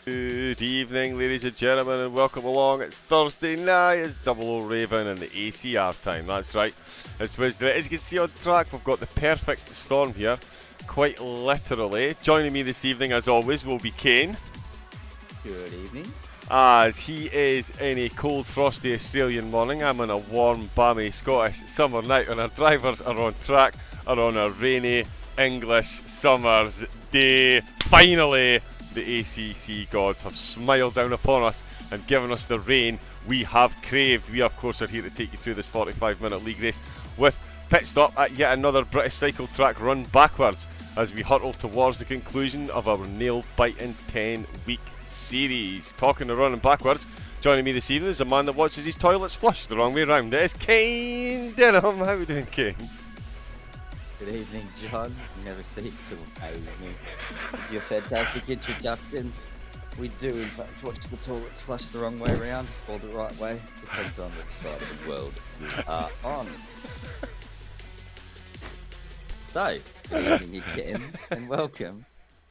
Good evening, ladies and gentlemen, and welcome along. It's Thursday night, it's Double O Raven and the ACR time, that's right. It's Wednesday. As you can see on track, we've got the perfect storm here, quite literally. Joining me this evening, as always, will be Kane. Good evening. As he is in a cold, frosty Australian morning, I'm on a warm, balmy Scottish summer night, and our drivers are on track, are on a rainy English summer's day. Finally, the ACC gods have smiled down upon us and given us the rain we have craved. We, of course, are here to take you through this 45-minute league race with pit stop at yet another British cycle track run backwards as we hurtle towards the conclusion of our nail-biting 10-week series. Talking of running backwards, joining me this evening is a man that watches his toilets flush the wrong way round. It is Kane Denham. How are you doing, Kane? Good evening, John. You never cease to amaze me with your fantastic introductions. We do, in fact, watch the toilets flush the wrong way around or the right way. Depends on which side of the world you are on. So, good evening again, and welcome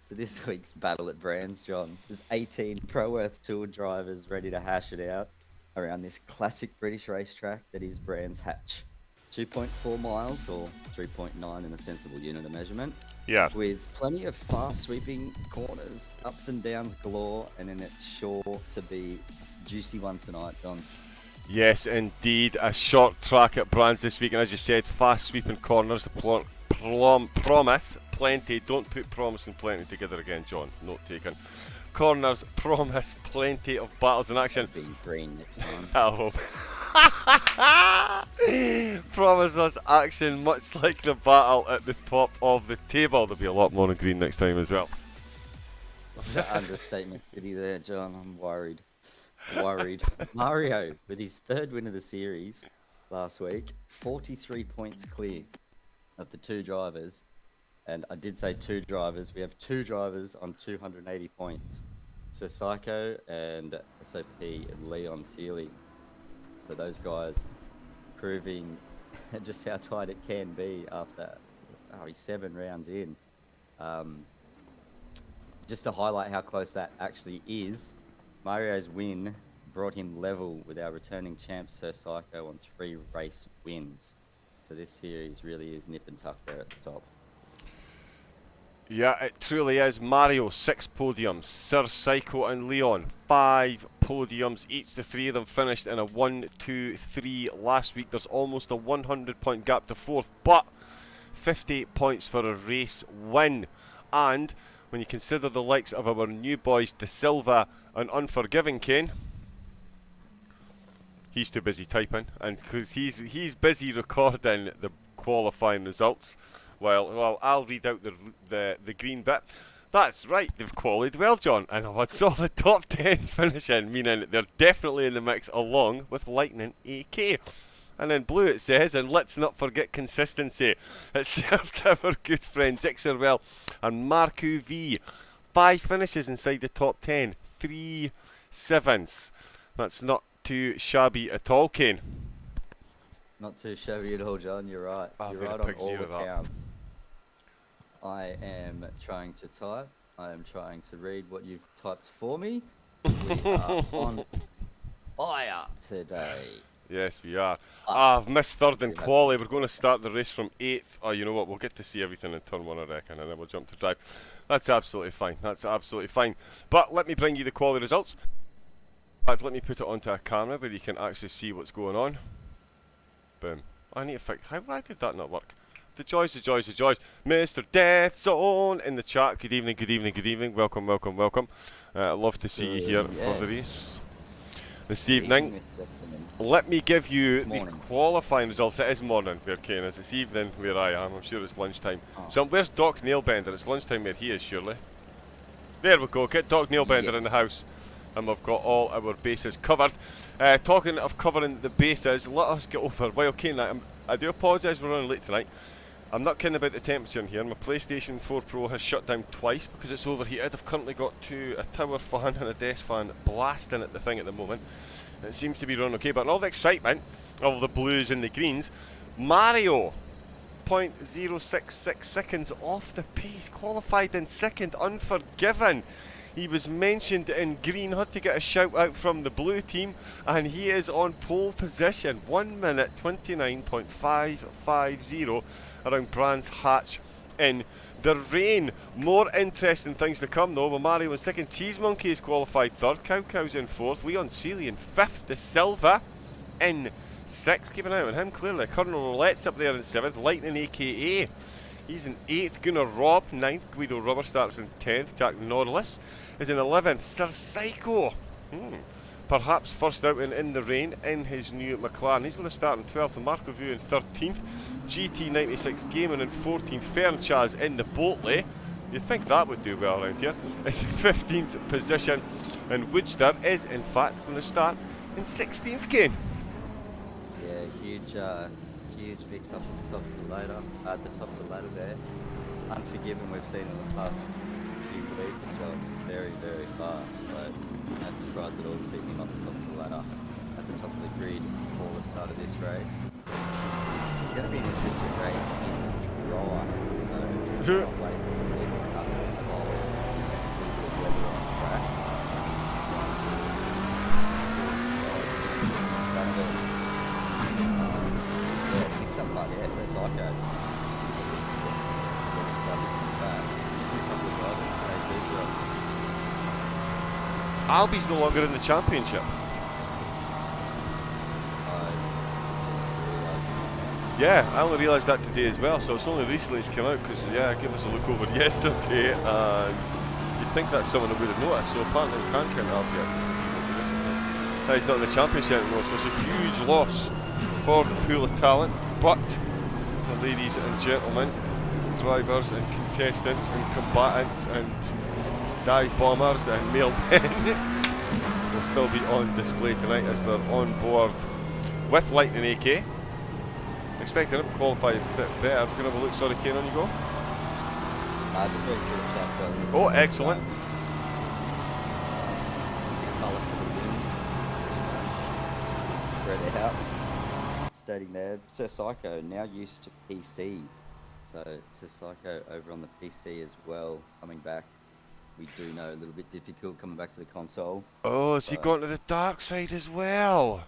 to this week's Battle at Brands, John. There's 18 Pro Earth Tour drivers ready to hash it out around this classic British racetrack that is Brands Hatch. 2.4 miles or 3.9 in a sensible unit of measurement. Yeah. With plenty of fast sweeping corners, ups and downs galore, and then it's sure to be a juicy one tonight, John. Yes, indeed. A short track at Brands this week, and as you said, fast sweeping corners. Promise plenty. Don't put promise and plenty together again, John. Note taken. Corners promise plenty of battles in action. Be green next time. I hope. Promise us action much like the battle at the top of the table. There'll be a lot more in green next time as well. It's an understatement city there, John. I'm worried. Mario, with his third win of the series last week, 43 points clear of the two drivers. And I did say two drivers. We have two drivers on 280 points. So Psycho and SOP and Leon Seeley. So those guys proving just how tight it can be after 7 rounds in. Just to highlight how close that actually is, Mario's win brought him level with our returning champ Sir Psycho on 3 race wins. So this series really is nip and tuck there at the top. Yeah, it truly is. Mario, 6 podiums. Sir Psycho and Leon, 5 podiums each. The 3 of them finished in a 1-2-3 last week. There's almost a 100-point gap to 4th, but 50 points for a race win. And when you consider the likes of our new boys, De Silva and Unforgiving Kane, he's too busy typing, and because he's busy recording the qualifying results. Well, I'll read out the green bit. That's right, they've qualied well, John, and I've had solid top 10 finishing, meaning they're definitely in the mix along with Lightning AK. And in blue it says, and let's not forget consistency. It served our good friend Jixerwell and Marku V. 5 finishes inside the top 10, 3 7s. That's not too shabby at all, Kane. Not too shabby at all, John. You're right. You're right on all accounts. I am trying to type. I am trying to read what you've typed for me. We are on fire today. Yes, we are. I've missed 3rd in quali. We're going to start the race from 8th. Oh, you know what? We'll get to see everything in turn 1, I reckon, and then we'll jump to drive. That's absolutely fine. That's absolutely fine. But let me bring you the quali results. In fact, let me put it onto a camera where you can actually see what's going on. Boom. I need to fix. Why did that not work? The joys. Mr. Death Zone in the chat. Good evening, good evening, good evening. Welcome. Love to see you here for the race this evening. Let me give you the qualifying results. It is morning where Kane is. It's evening where I am. I'm sure it's lunchtime. So where's Doc Nailbender? It's lunchtime where he is, surely. There we go. Get Doc Nailbender in the house. And we've got all our bases covered. Talking of covering the bases, let us get over. Well, Kane, I do apologise we're running late tonight. I'm not kidding about the temperature in here. My PlayStation 4 Pro has shut down twice because it's overheated. I've currently got a tower fan and a desk fan blasting at the thing at the moment. It seems to be running okay, but in all the excitement of the blues and the greens, Mario 0.066 seconds off the pace, qualified in 2nd, Unforgiven. He was mentioned in green, had to get a shout out from the blue team, and he is on pole position. 1 minute 29.550 around Brands Hatch in the rain. More interesting things to come though. With Mario in second, Cheese Monkey is qualified third, Cow Cow's in fourth, Leon Seeley in fifth, De Silva in sixth. Keep an eye on him clearly. Colonel Roulette's up there in seventh, Lightning AKA. He's in 8th, Gunnar Robb 9th, Guido Rubber starts in 10th, Jack Norlis is in 11th, Sir Psycho, perhaps first out in the rain in his new McLaren. He's going to start in 12th, and Marco Vu in 13th, GT96 Gaming in 14th, Fernchaz in the Boltley. You'd think that would do well around here. It's in 15th position, and Woodster is in fact going to start in 16th, Kane. Yeah, huge mix up at the top of the ladder. There. Unforgiven we've seen in the past few weeks, John. Very, very fast. So no surprise at all to see him on the top of the ladder, at the top of the grid before the start of this race. It's going to be an interesting race in dry. So can't wait to see this up evolve. Weather on track. Mix up like so Psycho. Albie's no longer in the championship. Yeah, I only realised that today as well, so it's only recently it's come out, because yeah, I gave us a look over yesterday, and you'd think that's someone that would have noticed, so apparently we can't count Albie out. No, he's not in the championship anymore, so it's a huge loss for the pool of talent, but the ladies and gentlemen, drivers and contestants and combatants and dive bombers and male men will still be on display tonight as we're on board with Lightning AK. Expecting him to qualify a bit better. We're going to have a look. Sorry, Kane, on you go. Oh, excellent. Spread out. Stating there, Sir Psycho now used to PC. So Sir Psycho over on the PC as well, coming back. We do know a little bit difficult coming back to the console. Oh, has he gone to the dark side as well?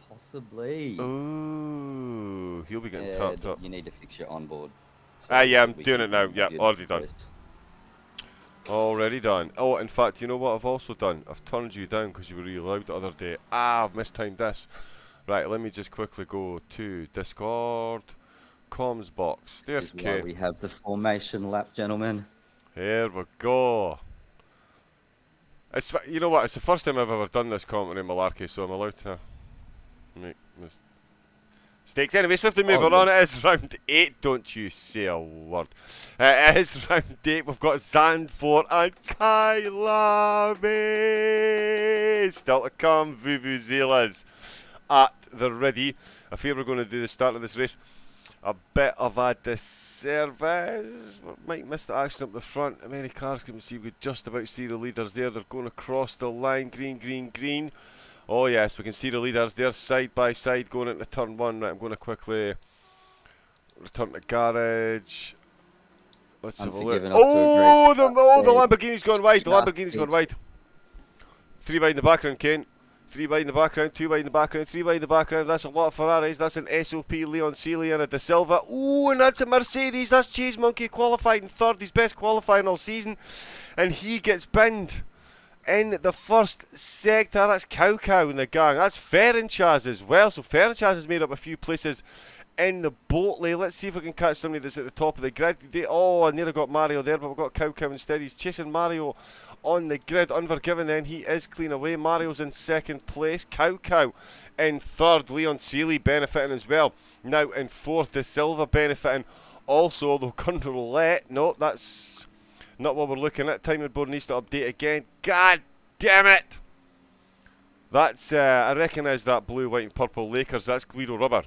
Possibly. Ooh, he'll be getting tapped up. You need to fix your onboard. So yeah, I'm doing it now. Yeah, already done. Already done. Oh, in fact, you know what I've also done? I've turned you down because you were really loud the other day. I've mistimed this. Right, let me just quickly go to Discord. Comms box. There's Kane. We have the formation lap, gentlemen. Here we go. It's, you know what? It's the first time I've ever done this commentary malarkey, so I'm allowed to make mistakes. Anyway, swiftly moving on. It is round 8. Don't you say a word. It is round 8. We've got Zandvoort and Kylabi still to come. Vuvuzelas at the ready. I fear we're going to do the start of this race a bit of a disservice. We might miss the action up the front. Many cars can see. We just about see the leaders there. They're going across the line. Green, green, green. Oh yes, we can see the leaders there side by side going into turn 1. Right, I'm going to quickly return to garage. Let's have a look. Oh, the Lamborghini's gone wide. The Lamborghini's gone wide. 3 wide in the background, Kane. 3 wide in the background, 2 wide in the background, 3 wide in the background. That's a lot of Ferraris. That's an SOP, Leon Seeley and a De Silva. Ooh, and that's a Mercedes. That's Cheese Monkey qualified in third. His best qualifying all season. And he gets binned in the first sector. That's Cow Cow in the gang. That's Fernchaz as well. So Fernchaz has made up a few places in the Boltley. Let's see if we can catch somebody that's at the top of the grid. Oh, I nearly got Mario there, but we've got Cow Cow instead. He's chasing Mario on the grid. Unforgiven then. He is clean away. Mario's in second place. Cow Cow in third. Leon Seeley benefiting as well. Now in fourth. De Silva benefiting also, although Gunnar Roulette. No, that's not what we're looking at. Timing board needs to update again. God damn it! That's, I recognise that blue, white and purple Lakers. That's Guido Rubber.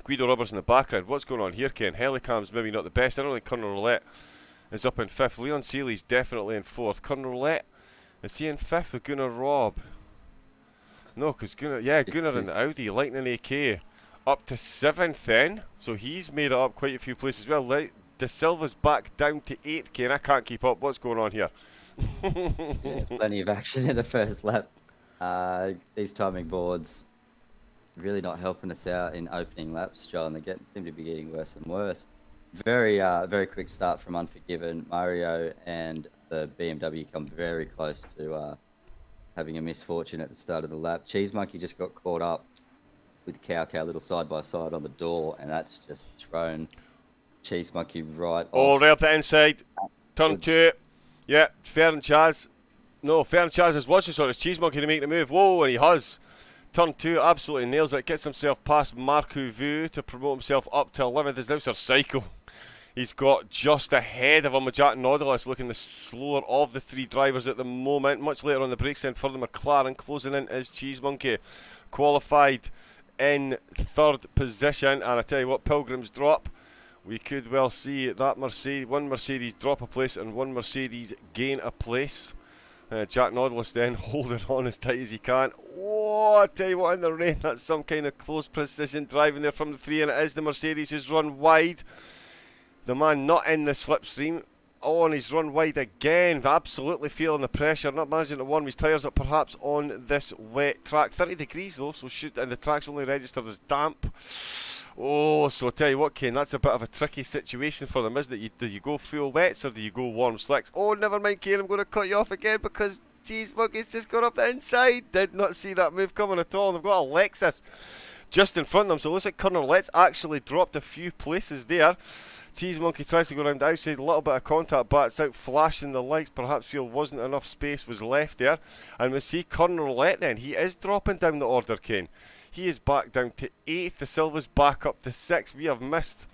Guido Rubber's in the background. What's going on here, Ken? Helicam's maybe not the best. I don't think Gunnar Roulette is up in fifth. Leon Seeley's definitely in fourth. Gunnar Roulette, is he in fifth with Gunnar Robb? No, because Gunnar in the Audi. Lightning AK up to seventh then. So he's made it up quite a few places as well. De Silva's back down to 8th, Kane. I can't keep up. What's going on here? Yeah, plenty of action in the first lap. These timing boards really not helping us out in opening laps, John. They seem to be getting worse and worse. Very quick start from Unforgiven. Mario and the BMW come very close to having a misfortune at the start of the lap. Cheese Monkey just got caught up with Cow little side by side on the door, and that's just thrown Cheese Monkey right Oh, off. right up the inside. Turn 2. Yeah, Fair and Chaz. No, Fair and Chaz is watching, so it's Cheese Monkey to make the move. Whoa, and he has. Turn 2, absolutely nails it. Gets himself past Marco Vu to promote himself up to 11th. Is now Sir Psycho. He's got just ahead of him with Jack Nautilus, looking the slower of the 3 drivers at the moment. Much later on the brakes end for the McLaren. Closing in is Cheese Monkey. Qualified in 3rd position. And I tell you what, Pilgrim's drop. We could well see that one Mercedes drop a place and one Mercedes gain a place. Jack Nautilus then holding on as tight as he can. Oh, I tell you what, in the rain, that's some kind of close precision driving there from the 3, and it is the Mercedes who's run wide. The man not in the slipstream. Oh, and he's run wide again. Absolutely feeling the pressure. Not managing to warm his tyres up perhaps on this wet track. 30 degrees though, so and the track's only registered as damp. Oh, so I tell you what, Kane, that's a bit of a tricky situation for them, isn't it? Do you go full wets or do you go warm slicks? Oh, never mind, Kane, I'm going to cut you off again because Cheese Monkey's just gone up the inside. Did not see that move coming at all. And they've got a Lexus just in front of them, so it looks like Colonel Let's actually dropped a few places there. Cheese Monkey tries to go around the outside, a little bit of contact, but it's out flashing the lights. Perhaps feel wasn't enough space was left there. And we see Colonel Let then, he is dropping down the order, Kane. He is back down to 8th. The Silva's back up to 6th. We have missed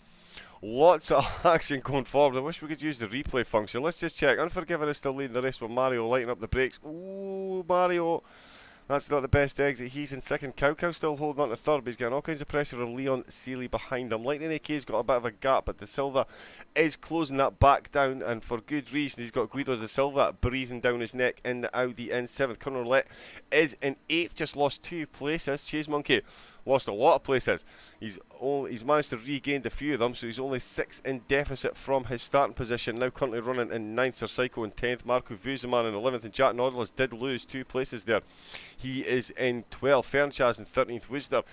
lots of action going forward. I wish we could use the replay function. Let's just check. Unforgiven is still leading the race with Mario lighting up the brakes. Ooh, Mario. That's not the best exit. He's in 2nd. Cow still holding on to 3rd, but he's getting all kinds of pressure on Leon Seeley behind him. Lightning AK's got a bit of a gap, but De Silva is closing that back down, and for good reason. He's got Guido De Silva breathing down his neck in the Audi in 7th. Colonel Let is in 8th, just lost 2 places. Chase Monkey lost a lot of places. He's managed to regain a few of them, so he's only 6 in deficit from his starting position. Now currently running in 9th, Sir Psycho in 10th, Marco Vuzeman in 11th, and Jack Nautilus did lose 2 places there. He is in 12th, Fernchaz in 13th, Wooster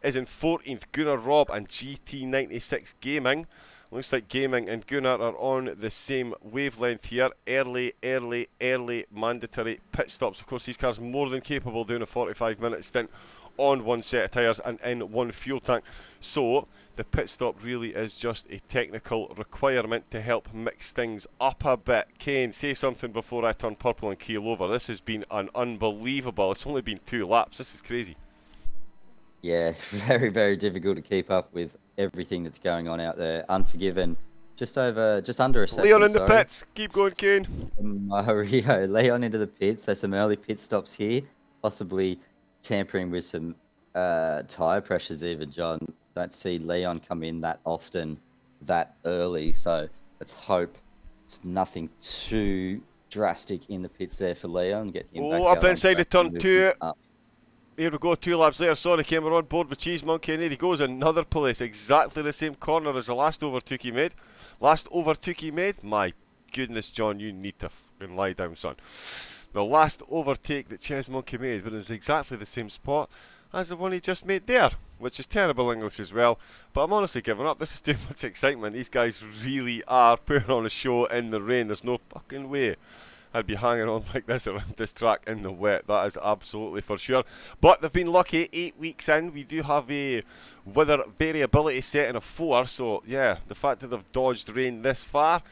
is in 14th, Gunnar Robb and GT96 Gaming. Looks like Gaming and Gunnar are on the same wavelength here. Early mandatory pit stops. Of course, these cars more than capable of doing a 45-minute stint on one set of tyres and in one fuel tank. So the pit stop really is just a technical requirement to help mix things up a bit. Kane, say something before I turn purple and keel over. This has been an unbelievable. It's only been 2 laps. This is crazy. Yeah, very difficult to keep up with everything that's going on out there. Unforgiven, just under a second. Leon in the pits. Keep going, Kane. Mario, Leon into the pits. So some early pit stops here, possibly tampering with some tyre pressures even, John. Don't see Leon come in that often, that early. So let's hope it's nothing too drastic in the pits there for Leon. Get him back up out inside the turn 2. Up. Here we go, 2 laps later. Sorry, Kane, we're on board with Cheese Monkey, and there he goes, another place. Exactly the same corner as the last overtook he made. My goodness, John, you need to fucking lie down, son. The last overtake that Cheese Monkey made was exactly the same spot as the one he just made there, which is terrible English as well. But I'm honestly giving up. This is too much excitement. These guys really are putting on a show in the rain. There's no fucking way I'd be hanging on like this around this track in the wet. That is absolutely for sure. But they've been lucky. 8 weeks in, we do have a weather variability setting of 4. So yeah, the fact that they've dodged rain this far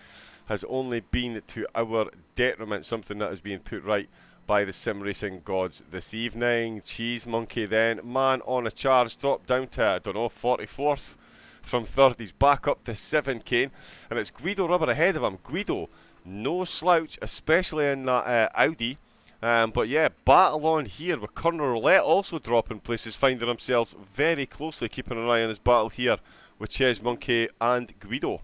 has only been to our detriment. Something that is being put right by the sim racing gods this evening. Cheese Monkey then, man on a charge, dropped down to, I don't know, 44th from 3rd. He's back up to 7, Kane, and it's Guido Rubber ahead of him. Guido, no slouch, especially in that Audi. But yeah, battle on here with Colonel Roulette also dropping places, finding himself very closely, keeping an eye on his battle here with Cheese Monkey and Guido.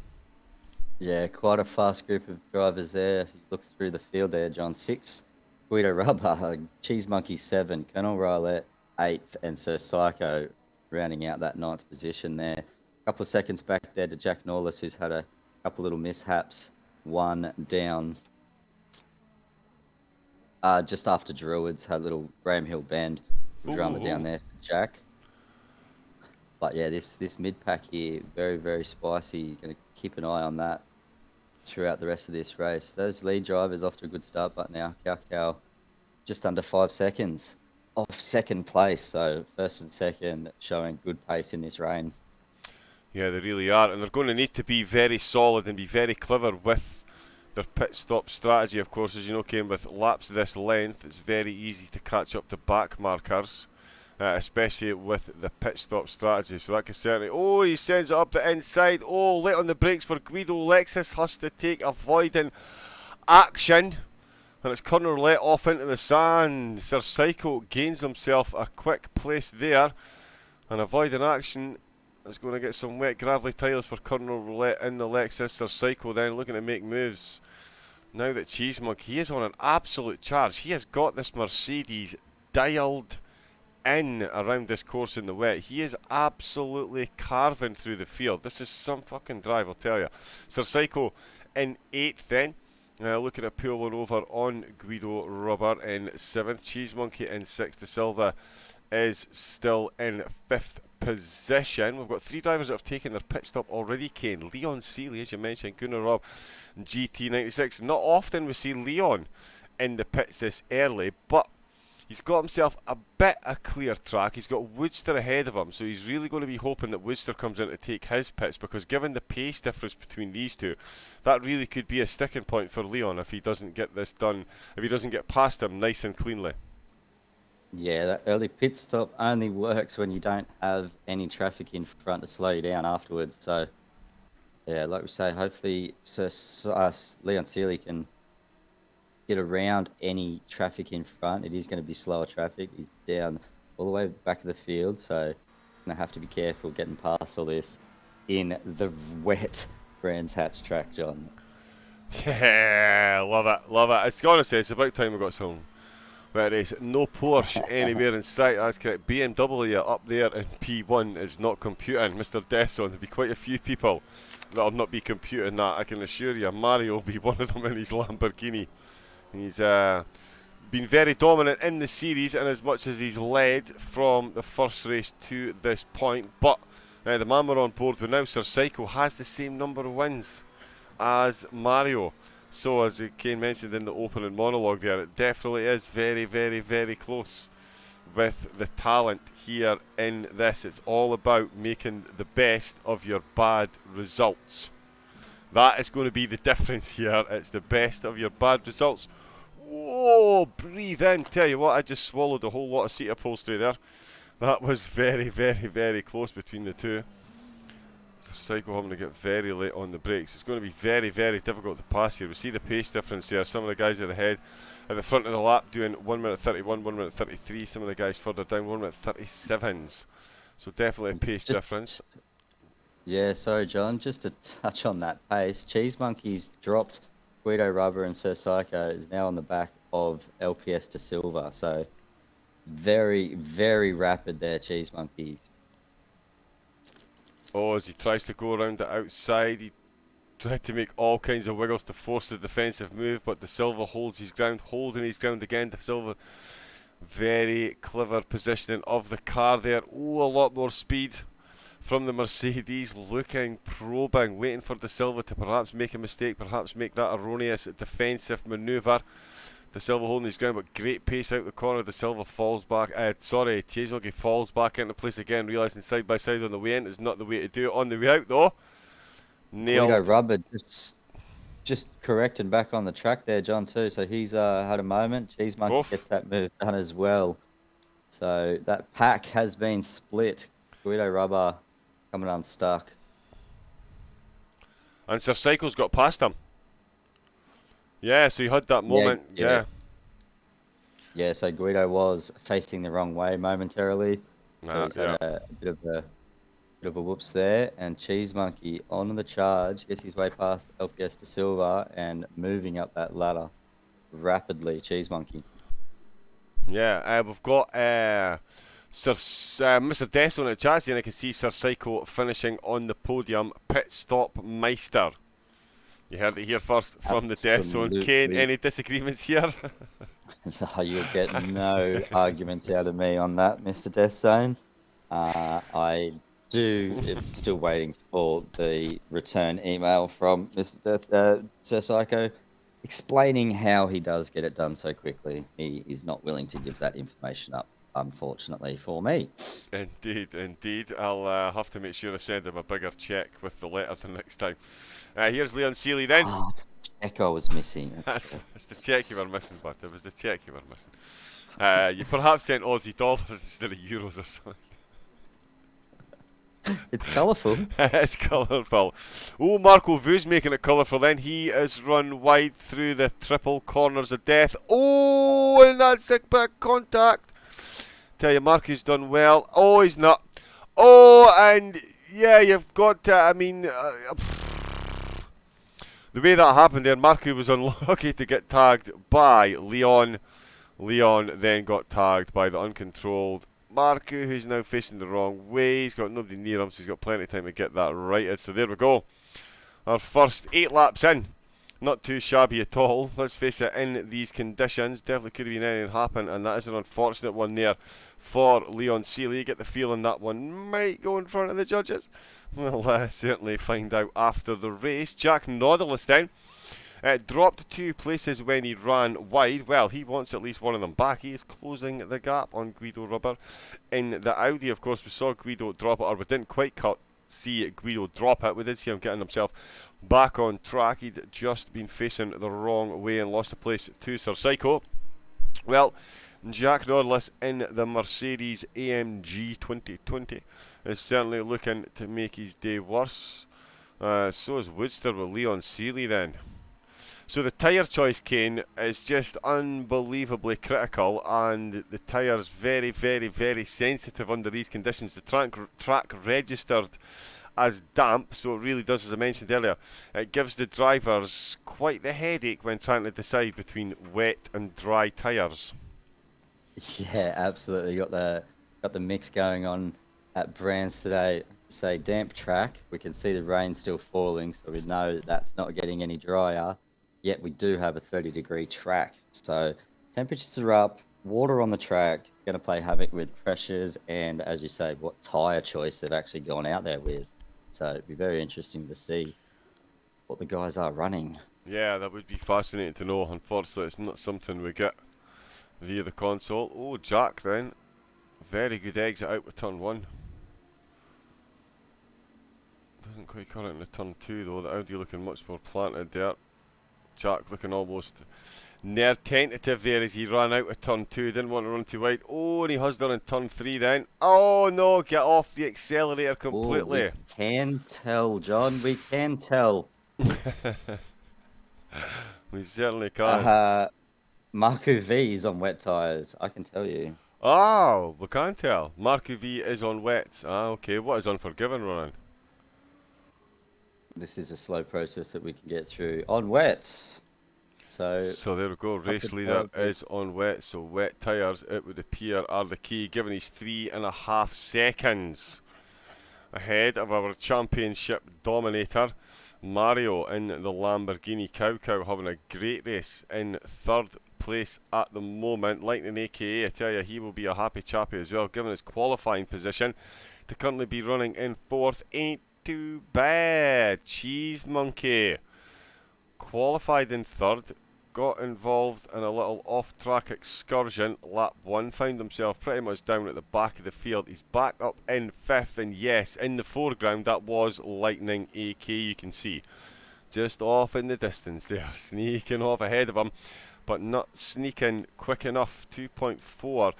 Yeah, quite a fast group of drivers there. You look through the field there, John. 6, Guido Rubber, Cheese Monkey 7, Colonel Roulette 8th, and Sir Psycho rounding out that 9th position there. A couple of seconds back there to Jack Norlis, who's had a couple little mishaps. One down just after Druids, had a little Graham Hill bend. Drummer down there for Jack. But yeah, this mid pack here, very, very spicy. Going to keep an eye on that throughout the rest of this race. Those lead drivers off to a good start, but now Cow just under 5 seconds off second place. So first and second showing good pace in this rain. Yeah, they really are, and they're going to need to be very solid and be very clever with their pit stop strategy. Of course, as you know, Kane, with laps this length, it's very easy to catch up to back markers, especially with the pit stop strategy. So that can certainly... Oh, he sends it up the inside. Oh, late on the brakes for Guido. Lexus has to take avoiding action. And it's Connor let off into the sand. Sir Psycho gains himself a quick place there. And avoiding action is going to get some wet gravelly tyres for Connor Roulette in the Lexus. Sir Psycho then looking to make moves. Now that Cheesemug, he is on an absolute charge. He has got this Mercedes dialed in around this course in the wet. He is absolutely carving through the field. This is some fucking drive, I'll tell you. Sir Psycho in 8th then. Looking at pulling over on Guido Rubber in 7th. Cheese Monkey in 6th. De Silva is still in 5th position. We've got 3 drivers that have taken their pit stop already, Kane. Leon Seeley, as you mentioned, Gunnar Robb, GT96. Not often we see Leon in the pits this early, but he's got himself a bit of clear track. He's got Woodster ahead of him, so he's really going to be hoping that Woodster comes in to take his pits, because given the pace difference between these two, that really could be a sticking point for Leon if he doesn't get this done, if he doesn't get past him nice and cleanly. Yeah, that early pit stop only works when you don't have any traffic in front to slow you down afterwards. So, yeah, like we say, hopefully Leon Seeley can get around any traffic in front. It is going to be slower traffic. He's down all the way back of the field, so going to have to be careful getting past all this in the wet Brands Hatch track, John. Yeah, love it, love it. It's honestly, it's about time we got some wet race. No Porsche anywhere in sight. That's correct. BMW up there in P1 is not computing. Mr. Desson, there'll be quite a few people that'll not be computing that, I can assure you. Mario will be one of them in his Lamborghini. He's been very dominant in the series, and as much as he's led from the first race to this point. But the man we're on board with now, Sir Psycho, has the same number of wins as Mario. So, as Kane mentioned in the opening monologue there, it definitely is very, very, very close with the talent here in this. It's all about making the best of your bad results. That is going to be the difference here. It's the best of your bad results. Whoa, breathe in. Tell you what, I just swallowed a whole lot of seat upholstery there. That was very, very, very close between the two. So Psycho having to get very late on the brakes. It's going to be very, very difficult to pass here. We see the pace difference here. Some of the guys at the front of the lap doing 1 minute 31, 1 minute 33. Some of the guys further down 1 minute 37s. So definitely a pace difference. Yeah, sorry, John. Just to touch on that pace, Cheese Monkey's dropped Guido Rubber, and Sir Psycho is now on the back of LPS De Silva. So very, very rapid there, Cheese Monkeys. Oh, as he tries to go around the outside, he tried to make all kinds of wiggles to force the defensive move, but De Silva holds his ground, holding his ground again. De Silva, very clever positioning of the car there. Oh, a lot more speed from the Mercedes, looking, probing, waiting for De Silva to perhaps make a mistake, perhaps make that erroneous defensive manoeuvre. De Silva holding his ground, but great pace out the corner. De Silva falls back. Chase Monkey falls back into place again, realising side by side on the way in is not the way to do it. On the way out, though, nailed. Guido Rubber just correcting back on the track there, John, too. So he's had a moment. Cheese Monkey gets that move done as well. So that pack has been split. Guido Rubber coming unstuck. And Sir Psycho's got past him. Yeah, so you had that moment. Yeah, so Guido was facing the wrong way momentarily. So he's had a bit of a whoops there. And Cheese Monkey on the charge, gets his way past LPS De Silva and moving up that ladder rapidly. Cheese Monkey. Yeah, we've got Mr. Des on the chassis, and I can see Sir Psycho finishing on the podium. Pit stop Meister. You heard it here first from the Death Zone. Kane, any disagreements here? So you'll get no arguments out of me on that, Mr. Death Zone. I am still waiting for the return email from Sir Psycho explaining how he does get it done so quickly. He is not willing to give that information up, unfortunately for me. Indeed, indeed. I'll have to make sure I send him a bigger check with the letter the next time. Here's Leon Seeley then. Oh, it's the check I was missing. It's the check you were missing, but it was the check you were missing. You perhaps sent Aussie dollars instead of euros or something. It's colourful. It's colourful. Oh, Marco Vu's making it colourful then. He is run wide through the triple corners of death. Oh, and that's a bit of contact. Tell you, Marco's done well. Oh, he's not. Oh, and yeah, you've got to, I mean, the way that happened there, Marco was unlucky to get tagged by Leon. Leon then got tagged by the uncontrolled Marco, who's now facing the wrong way. He's got nobody near him, so he's got plenty of time to get that righted. So there we go. Our first 8 laps in. Not too shabby at all. Let's face it, in these conditions, definitely could have been anything happen, and that is an unfortunate one there for Leon Seeley. Get the feeling that one might go in front of the judges. We'll certainly find out after the race. Jack Nautilus then dropped 2 places when he ran wide. Well, he wants at least one of them back. He is closing the gap on Guido Rubber. In the Audi, of course, we saw Guido drop it, or we didn't quite see Guido drop it. We did see him getting himself back on track. He'd just been facing the wrong way and lost a place to Sir Psycho. Well, Jack Nautilus in the Mercedes AMG 2020 is certainly looking to make his day worse. So is Woodster with Leon Seeley then. So the tyre choice, Kane, is just unbelievably critical, and the tyres very, very, very sensitive under these conditions. The track registered as damp, so it really does, as I mentioned earlier, it gives the drivers quite the headache when trying to decide between wet and dry tyres. Yeah, absolutely. Got the mix going on at Brands today. Say damp track. We can see the rain still falling, so we know that's not getting any drier. Yet we do have a 30-degree track, so temperatures are up. Water on the track, going to play havoc with pressures, and as you say, what tyre choice they've actually gone out there with. So it'd be very interesting to see what the guys are running. Yeah, that would be fascinating to know. Unfortunately, it's not something we get via the console. Oh, Jack then. Very good exit out with turn 1. Doesn't quite cut it into turn 2 though. The Audi looking much more planted there. Jack looking almost near tentative there as he ran out of turn 2. Didn't want to run too wide. Oh, and he hustled in turn 3 then. Oh no, get off the accelerator completely. Oh, we can tell, John. We can tell. We certainly can. Marco V is on wet tyres, I can tell you. Oh, we can tell. Marco V is on wet. Ah, okay. What is Unforgiven running? This is a slow process that we can get through on wets. So there we go. Race leader is on wet. So wet tyres, it would appear, are the key, given he's 3.5 seconds ahead of our championship dominator, Mario, in the Lamborghini Cow Cow, having a great race in 3rd place at the moment. Lightning AKA, I tell you, he will be a happy chappy as well, given his qualifying position. To currently be running in 4th ain't too bad. Cheese Monkey qualified in 3rd, got involved in a little off-track excursion, lap 1, found himself pretty much down at the back of the field. He's back up in 5th, and yes, in the foreground, that was Lightning AK, you can see. Just off in the distance there, sneaking off ahead of him, but not sneaking quick enough. 2.4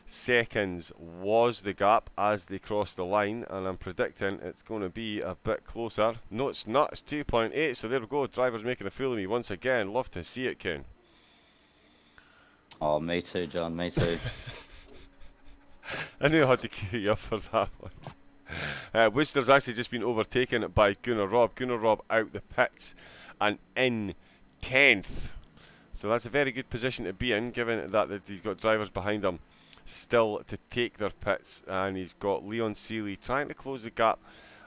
seconds was the gap as they crossed the line, and I'm predicting it's going to be a bit closer. No, it's not. It's 2.8, so there we go. Driver's making a fool of me once again. Love to see it, Ken. Oh, me too, John, me too. I knew I had to cue you up for that one. Worcester's actually just been overtaken by Gunnar Robb. Gunnar Robb out the pits and in 10th. So that's a very good position to be in, given that he's got drivers behind him still to take their pits, and he's got Leon Seeley trying to close the gap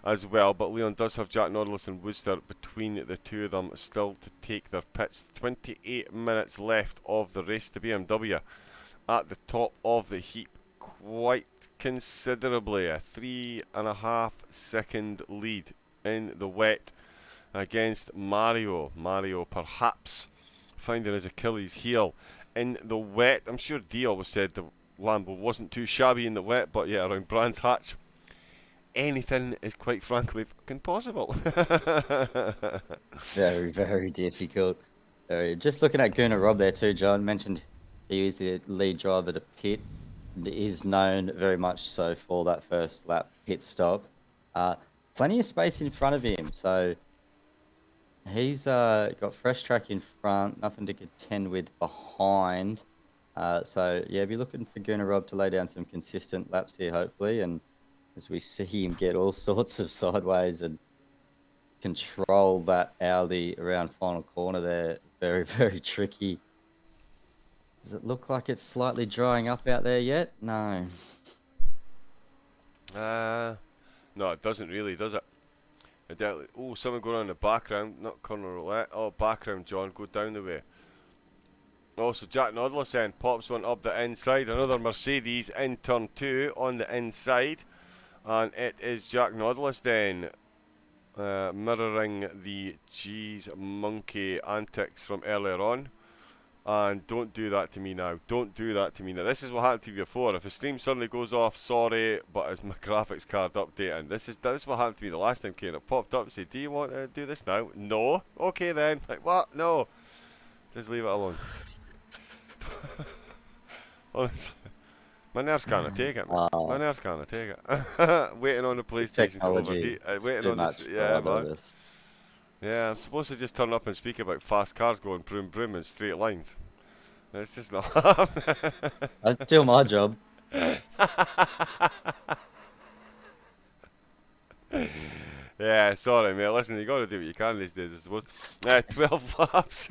as well. But Leon does have Jack Nautilus and Woodster between the two of them still to take their pits. 28 minutes left of the race. The BMW at the top of the heap quite considerably. A 3.5 second lead in the wet against Mario. Mario perhaps finding his Achilles heel in the wet. I'm sure D always said the Lambo wasn't too shabby in the wet, but yeah, around Brands Hatch, anything is quite frankly fucking possible. Very, very difficult. Just looking at Gunnar Robb there too, John mentioned he was the lead driver to pit. And is known very much so for that first lap pit stop. Plenty of space in front of him, so he's got fresh track in front, nothing to contend with behind. So yeah, be looking for Gunnar Robb to lay down some consistent laps here, hopefully. And as we see him get all sorts of sideways and control that Audi around final corner there, very, very tricky. Does it look like it's slightly drying up out there yet? No. No, it doesn't really, does it? Oh, someone going on in the background, not corner roulette. Oh, background, John, go down the way. Oh, so Jack Nautilus then pops one up the inside. Another Mercedes in turn 2 on the inside. And it is Jack Nautilus then mirroring the Cheese Monkey antics from earlier on. And don't do that to me now. Don't do that to me now. This is what happened to me before. If the stream suddenly goes off, sorry, but it's my graphics card updating. This is what happened to me the last time, Kane. It popped up and said, do you want to do this now? No. Okay then. Like, what? No. Just leave it alone. Honestly. My nerves can't take it, man. My nerves can't take it. Waiting on the PlayStation to overheat. Waiting on this. Yeah, man. Yeah, I'm supposed to just turn up and speak about fast cars going broom broom in straight lines. It's just not happening. That's still my job. Yeah, sorry, mate. Listen, you got to do what you can these days, I suppose. 12 laps.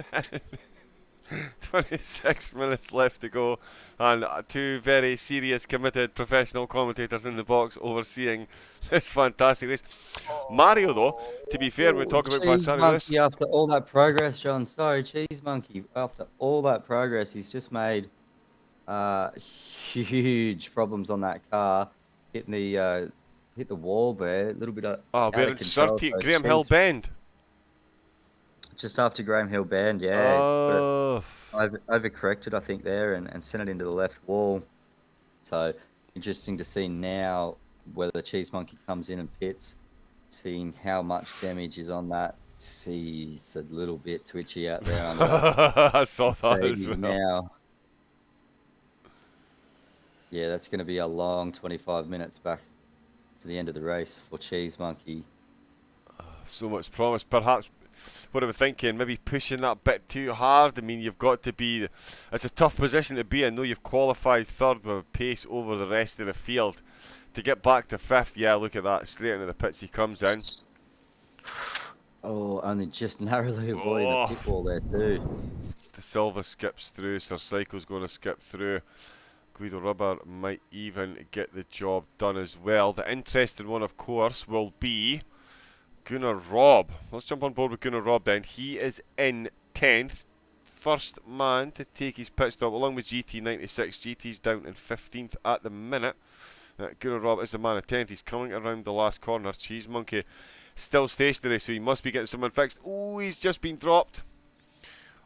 26 minutes left to go, and two very serious, committed professional commentators in the box overseeing this fantastic race. Mario, though, to be fair, we talk about Cheese Monkey after all that progress, John. Sorry, Cheese Monkey. After all that progress, he's just made huge problems on that car, hitting the hit the wall there. A little bit of we're in 30 Graham Hill Bend. Just after Graham Hill Bend, yeah. Oh. Overcorrected, I think, there, and sent it into the left wall. So, interesting to see now whether Cheese Monkey comes in and pits, seeing how much damage is on that. He's a little bit twitchy out there. I saw that as well. Now, yeah, that's going to be a long 25 minutes back to the end of the race for Cheese Monkey. So much promise. Perhaps what I was thinking, maybe pushing that bit too hard. I mean, you've got to be... It's a tough position to be in. I know you've qualified third with a pace over the rest of the field. To get back to fifth, yeah, look at that. Straight into the pits he comes in. Oh, only just narrowly avoiding the pit wall there too. De Silva skips through. Sir Psycho's going to skip through. Guido Rubber might even get the job done as well. The interesting one, of course, will be Gunnar Robb. Let's jump on board with Gunnar Robb then. He is in 10th. First man to take his pit stop along with GT96. GT's down in 15th at the minute. Gunnar Robb is the man at 10th. He's coming around the last corner. Cheese Monkey still stationary, so he must be getting someone fixed. Oh, he's just been dropped.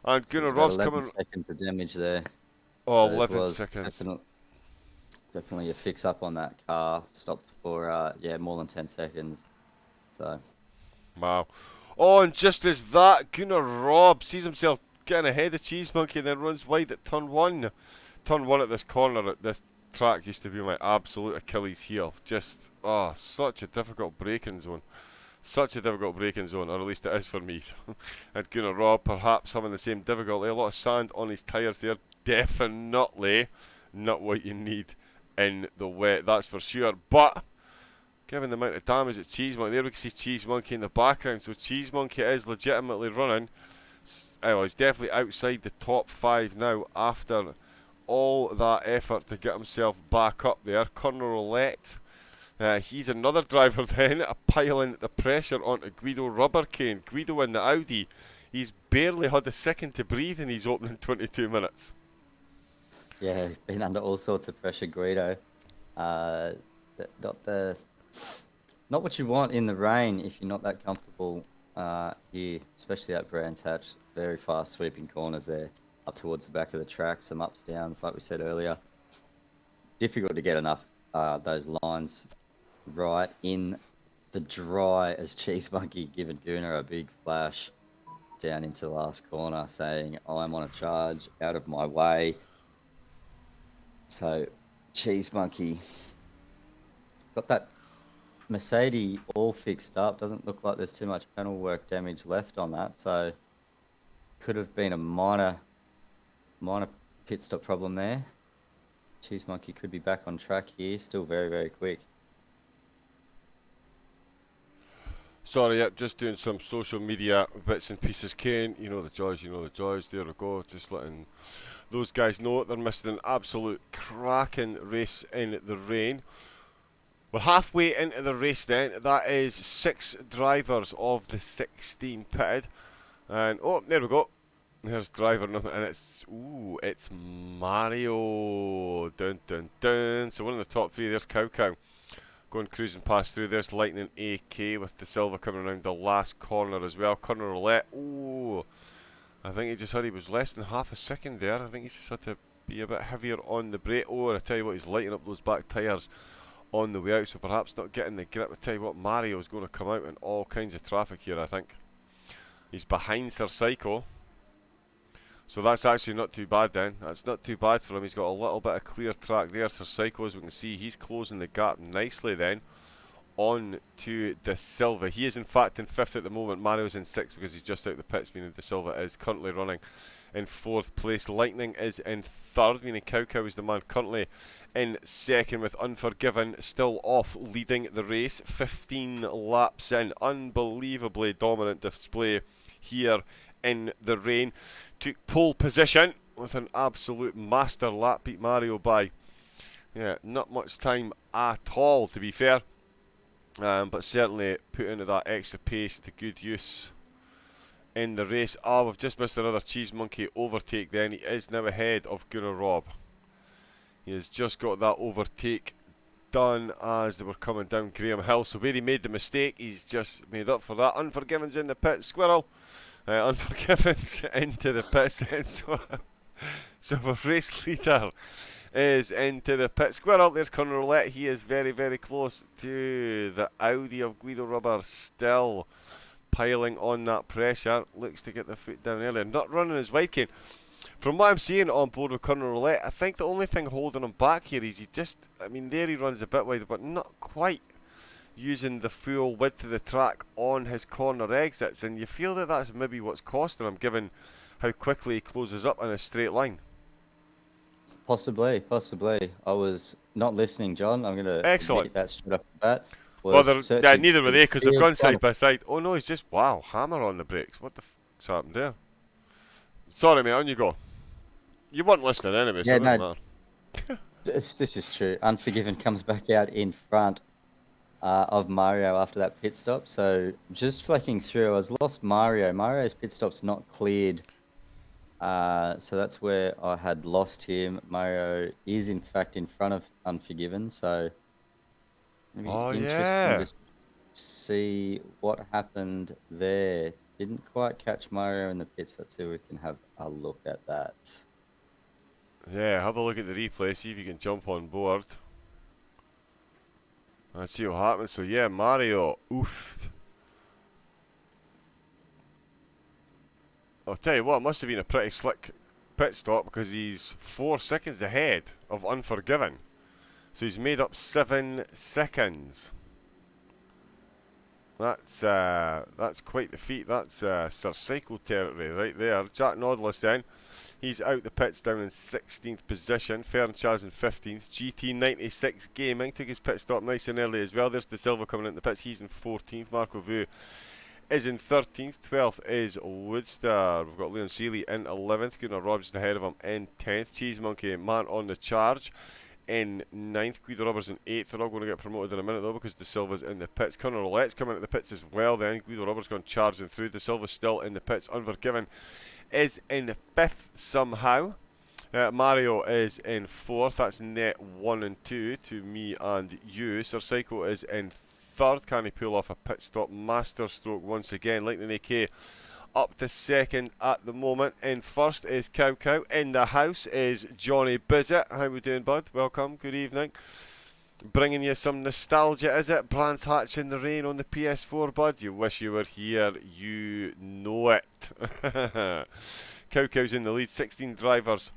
And Gunnar Robb's coming. 11 seconds of damage there. Oh, 11 seconds. Definitely a fix up on that car. Stopped for, yeah, more than 10 seconds. So... Wow. Oh, and just as that, Gunnar Robb sees himself getting ahead of Cheese Monkey and then runs wide at turn 1. Turn 1 at this corner at this track used to be my absolute Achilles heel. Just, oh, such a difficult braking zone. Such a difficult braking zone, or at least it is for me. And Gunnar Robb perhaps having the same difficulty. A lot of sand on his tyres there. Definitely not what you need in the wet, that's for sure. But given the amount of damage at Cheese Monkey, there we can see Cheese Monkey in the background. So Cheese Monkey is legitimately running. Well, he's definitely outside the top 5 now after all that effort to get himself back up there. Corner roulette He's another driver then, piling the pressure onto Guido Rubberkane. Guido in the Audi. He's barely had a second to breathe in his opening 22 minutes. Yeah, been under all sorts of pressure, Guido. Not what you want in the rain if you're not that comfortable here, especially at Brands Hatch. Very fast sweeping corners there, up towards the back of the track, some ups, downs, like we said earlier. Difficult to get enough those lines right in the dry as Cheese Monkey giving Gunnar a big flash down into the last corner, saying, I'm on a charge, out of my way. So, Cheese Monkey got that Mercedes all fixed up. Doesn't look like there's too much panel work damage left on that, so could have been a minor pit stop problem there. Cheese Monkey could be back on track here, still very, very quick. Sorry, yep, just doing some social media bits and pieces. Kane, you know the joys, you know the joys. There we go, just letting those guys know they're missing an absolute cracking race in the rain. We're halfway into the race then. That is 6 drivers of the 16 pitted. And, oh, there we go. There's driver number, and it's Mario. Dun, dun, dun. So one of the top 3, there's Cow Cow. Going cruising past through. There's Lightning AK with the silver coming around the last corner as well. Corner roulette. Ooh, I think he was less than half a second there. I think he just had to be a bit heavier on the brake. Oh, and I tell you what, he's lighting up those back tyres on the way out, so perhaps not getting the grip. I tell you what, Mario is going to come out in all kinds of traffic here, I think. He's behind Sir Psycho. So that's actually not too bad then. That's not too bad for him. He's got a little bit of clear track there. Sir Psycho, as we can see, he's closing the gap nicely then on to De Silva. He is in fact in 5th at the moment. Mario's in 6th because he's just out the pits, meaning De Silva is currently running in 4th place. Lightning is in 3rd, meaning Cow Cow is the man currently in 2nd, with Unforgiven still off leading the race. 15 laps in. Unbelievably dominant display here in the rain. Took pole position with an absolute master lap, beat Mario by not much time at all, to be fair, but certainly put into that extra pace to good use in the race. We've just missed another Cheese Monkey overtake then. He is now ahead of Gunnar Robb. He has just got that overtake done as they were coming down Graham Hill. So where he made the mistake, he's just made up for that. Unforgiven's in the pit. Squirrel. Unforgiven's into the pits then. So our race leader is into the pit. Squirrel, there's Conor Roulette. He is very, very close to the Audi of Guido Rubber, still piling on that pressure. Looks to get the foot down earlier. Not running as wide, Kane. From what I'm seeing on board with Conor Roulette, I think the only thing holding him back here is there he runs a bit wide, but not quite using the full width of the track on his corner exits, and you feel that that's maybe what's costing him, given how quickly he closes up in a straight line. Possibly. I was not listening, John. I'm going to excellent that straight off the bat. Well, neither were they, because they've gone side by side. Oh no, he's just, wow, hammer on the brakes. What the f***'s happened there? Sorry, mate, on you go. You weren't listening anyway, so it doesn't matter. This is true. Unforgiven comes back out in front of Mario after that pit stop. So just flicking through, I was lost Mario. Mario's pit stop's not cleared. So that's where I had lost him. Mario is in fact in front of Unforgiven. So maybe interesting to see what happened there. Didn't quite catch Mario in the pits. Let's see if we can have a look at that. Yeah, have a look at the replay, see if you can jump on board. Let's see what happens. So yeah, Mario oofed. I'll tell you what, it must have been a pretty slick pit stop, because he's 4 seconds ahead of Unforgiven. So he's made up 7 seconds. That's quite the feat. That's Sir Psycho territory right there. Jack Nautilus then, he's out the pits down in 16th position. Fern Chaz in 15th. GT96 Gaming took his pit stop nice and early as well. There's De Silva coming into the pits. He's in 14th. Marco Vu is in 13th. 12th is Woodstar. We've got Leon Seeley in 11th. Gunnar Robson ahead of him in 10th. Cheese Monkey, man on the charge, in 9th, Guido Roberts in 8th. They're all going to get promoted in a minute though because De Silva's in the pits. Conor Roulette's coming into the pits as well then. Guido Roberts gone charging through. De Silva's still in the pits. Unforgiven is in 5th somehow. Mario is in 4th. That's net 1 and 2 to me and you. Sir Psycho is in 3rd. Can he pull off a pit stop master stroke once again? Lightning AK up to 2nd at the moment. In 1st is Cow Cow. In the house is Johnny Bizzett. How we doing, bud? Welcome. Good evening. Bringing you some nostalgia, is it? Brands Hatch in the rain on the PS4, bud. You wish you were here. You know it. Cow Cow's in the lead. 16 drivers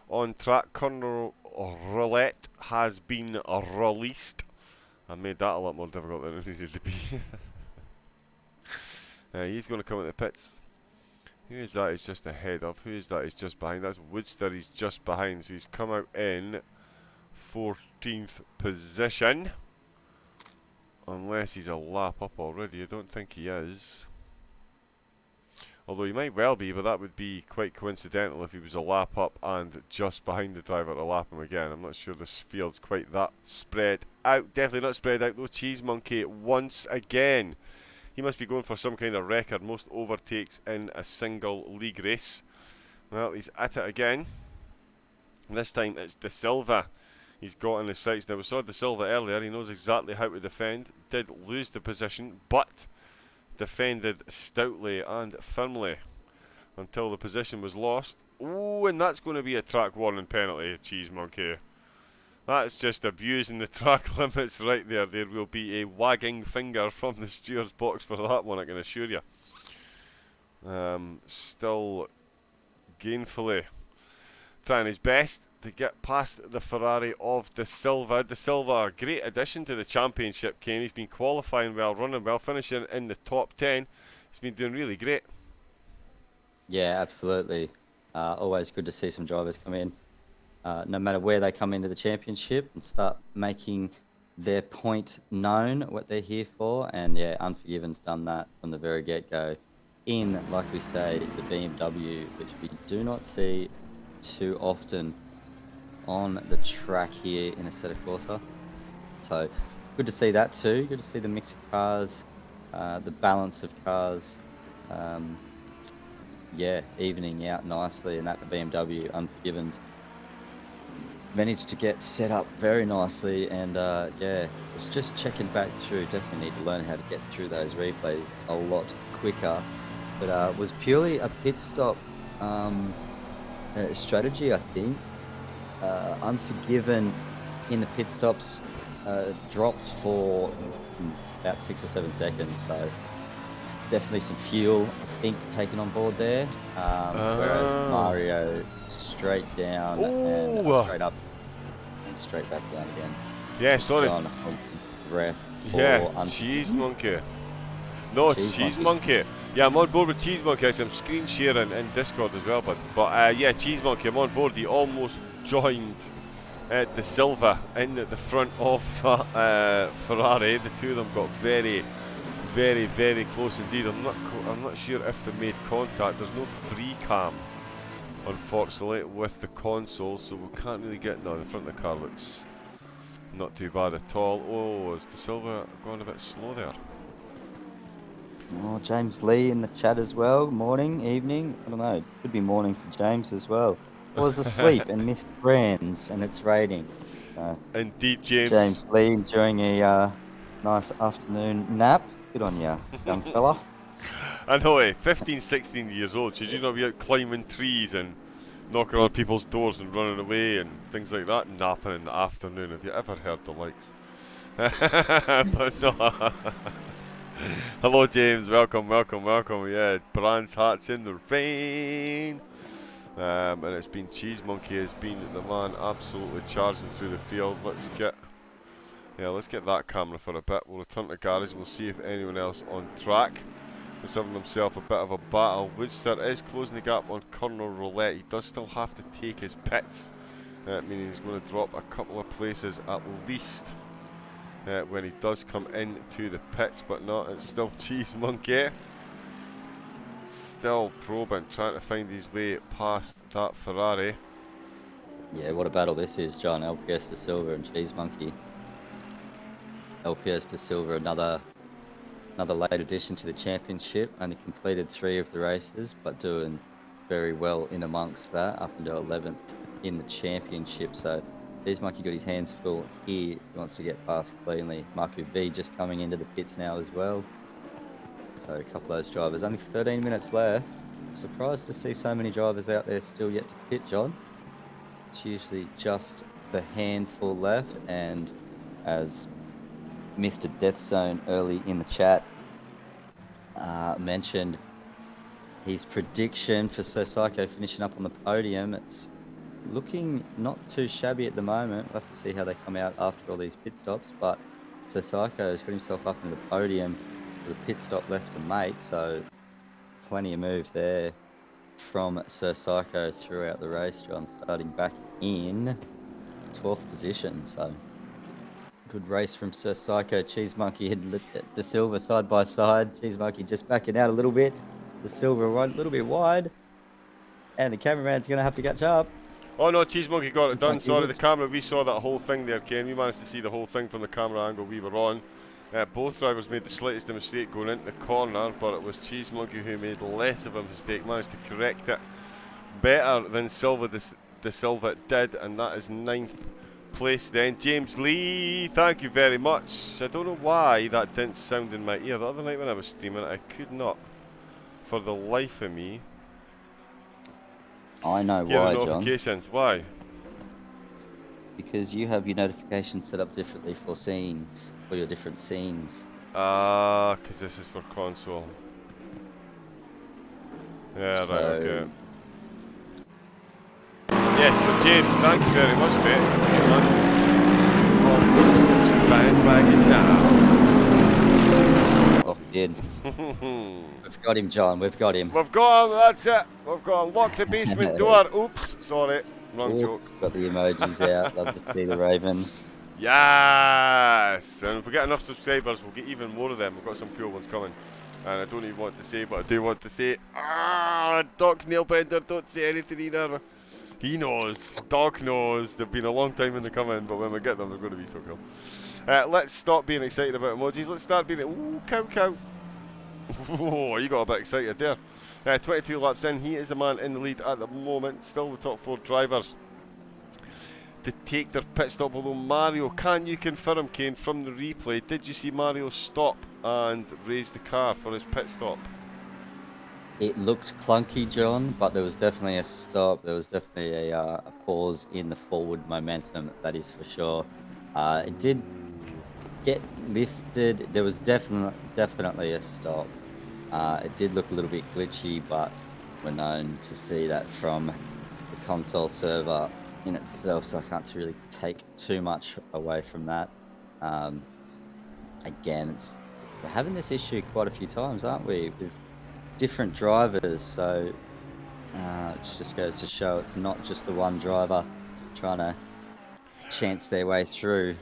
on track. Conor Roulette has been released. I made that a lot more difficult than it needed to be. He's going to come at the pits. Who is that he's just ahead of? Who is that he's just behind? That's Woodster he's just behind. So he's come out in 14th position. Unless he's a lap up already. I don't think he is. Although he might well be, but that would be quite coincidental if he was a lap up and just behind the driver to lap him again. I'm not sure this field's quite that spread out. Definitely not spread out though. Cheese Monkey once again. He must be going for some kind of record. Most overtakes in a single league race. Well, he's at it again. This time it's De Silva he's got in his sights. Now we saw De Silva earlier. He knows exactly how to defend. Did lose the position, but defended stoutly and firmly until the position was lost. Oh, and that's going to be a track warning penalty, Cheese Monkey. That's just abusing the track limits right there. There will be a wagging finger from the steward's box for that one, I can assure you. Still gainfully trying his best to get past the Ferrari of De Silva. De Silva, a great addition to the championship, Kane. He's been qualifying well, running well, finishing in the top 10. He's been doing really great. Yeah, absolutely. Always good to see some drivers come in. No matter where they come into the championship and start making their point known, what they're here for. And yeah, Unforgiven's done that from the very get-go. In, like we say, the BMW, which we do not see too often on the track here in Assetto Corsa. So good to see that too. Good to see the mix of cars, the balance of cars. Yeah, evening out nicely, and that the BMW Unforgiven's managed to get set up very nicely. And yeah, was just checking back through. Definitely need to learn how to get through those replays a lot quicker. But was purely a pit stop strategy, I think. Unforgiven in the pit stops dropped for about 6 or 7 seconds, so definitely some fuel, I think, taken on board there. Whereas Mario straight down and straight up and straight back down again. Yeah, sorry. John holds his breath for Yeah, Cheese Monkey. No, Cheese Monkey. Yeah, I'm on board with Cheese Monkey. I'm screen sharing in Discord as well, but yeah, Cheese Monkey, I'm on board. He almost joined De Silva in the front of the Ferrari. The two of them got very, very, very close indeed. I'm not sure if they made contact. There's no free cam, unfortunately, with the console, so we can't really get. No, the front of the car looks not too bad at all. Oh, is De Silva going a bit slow there? Oh, James Lee in the chat as well. Morning, evening. I don't know. Could be morning for James as well. I was asleep and missed Brands, and it's raining. Indeed, James. James Lee enjoying a nice afternoon nap. Good on ya, young fella. I know, 15, 16 years old. Should you not be out climbing trees and knocking on people's doors and running away and things like that? Napping in the afternoon. Have you ever heard the likes? But no. Hello, James. Welcome, welcome, welcome. Yeah, Brands Hats in the rain. And it's been Cheese Monkey has been the man absolutely charging through the field. Let's get that camera for a bit. We'll return to garage and we'll see if anyone else on track is having himself a bit of a battle. Woodster is closing the gap on Conor Roulette. He does still have to take his pits, meaning he's going to drop a couple of places at least when he does come into the pits, but not. It's still Cheese Monkey. Still probing, trying to find his way past that Ferrari. Yeah, what a battle this is, John. LPS De Silva and Cheese Monkey. LPS De Silva, another late addition to the championship. Only completed 3 of the races, but doing very well in amongst that, up into 11th in the championship. So Cheese Monkey got his hands full here. He wants to get past cleanly. Marco V just coming into the pits now as well. So a couple of those drivers. Only 13 minutes left. Surprised to see so many drivers out there still yet to pit, John. It's usually just the handful left, and as Mr. Death Zone early in the chat mentioned, his prediction for Sir Psycho finishing up on the podium, it's looking not too shabby at the moment. We'll have to see how they come out after all these pit stops, but Sir Psycho has got himself up into the podium with a pit stop left to make, so plenty of move there from Sir Psycho throughout the race, John, starting back in 12th position. So good race from Sir Psycho. Cheese Monkey and De Silva side by side. Cheese Monkey just backing out a little bit. De Silva a little bit wide, and the cameraman's going to have to catch up. Oh no, Cheese Monkey got it done. Sorry, the looks... camera, we saw that whole thing there, Ken. We managed to see the whole thing from the camera angle we were on. Both drivers made the slightest mistake going into the corner, but it was Cheese Monkey who made less of a mistake, managed to correct it better than De Silva did, and that is 9th place then. James Lee, thank you very much. I don't know why that didn't sound in my ear. The other night when I was streaming, I could not, for the life of me, I know hear why, the notifications. John. Why? Because you have your notifications set up differently for scenes, for your different scenes. Because this is for console. Yeah, so... right, okay. Yes, but James, thank you very much, mate. 2 months on the subscription bandwagon now. Locked in. We've got him, John. We've got him. We've got him, that's it. We've got him. Lock the basement door. Oops, sorry. Wrong joke. Got the emojis out. Love to see the Ravens. Yes! And if we get enough subscribers, we'll get even more of them. We've got some cool ones coming. And I don't even want to say, but I do want to say, Doc Nailbender, don't say anything either. He knows. Doc knows. They've been a long time in the coming, but when we get them, they're going to be so cool. Let's stop being excited about emojis. Let's start being, ooh, cow, cow. Oh, you got a bit excited there. 22 laps in, he is the man in the lead at the moment. Still the top 4 drivers to take their pit stop. Although Mario, can you confirm, Kane, from the replay, did you see Mario stop and raise the car for his pit stop? It looked clunky, John, but there was definitely a stop. There was definitely a pause in the forward momentum, that is for sure. It did get lifted. There was definitely a stop. It did look a little bit glitchy, but we're known to see that from the console server in itself, so I can't really take too much away from that. Again, we're having this issue quite a few times, aren't we, with different drivers, so it just goes to show it's not just the one driver trying to chance their way through.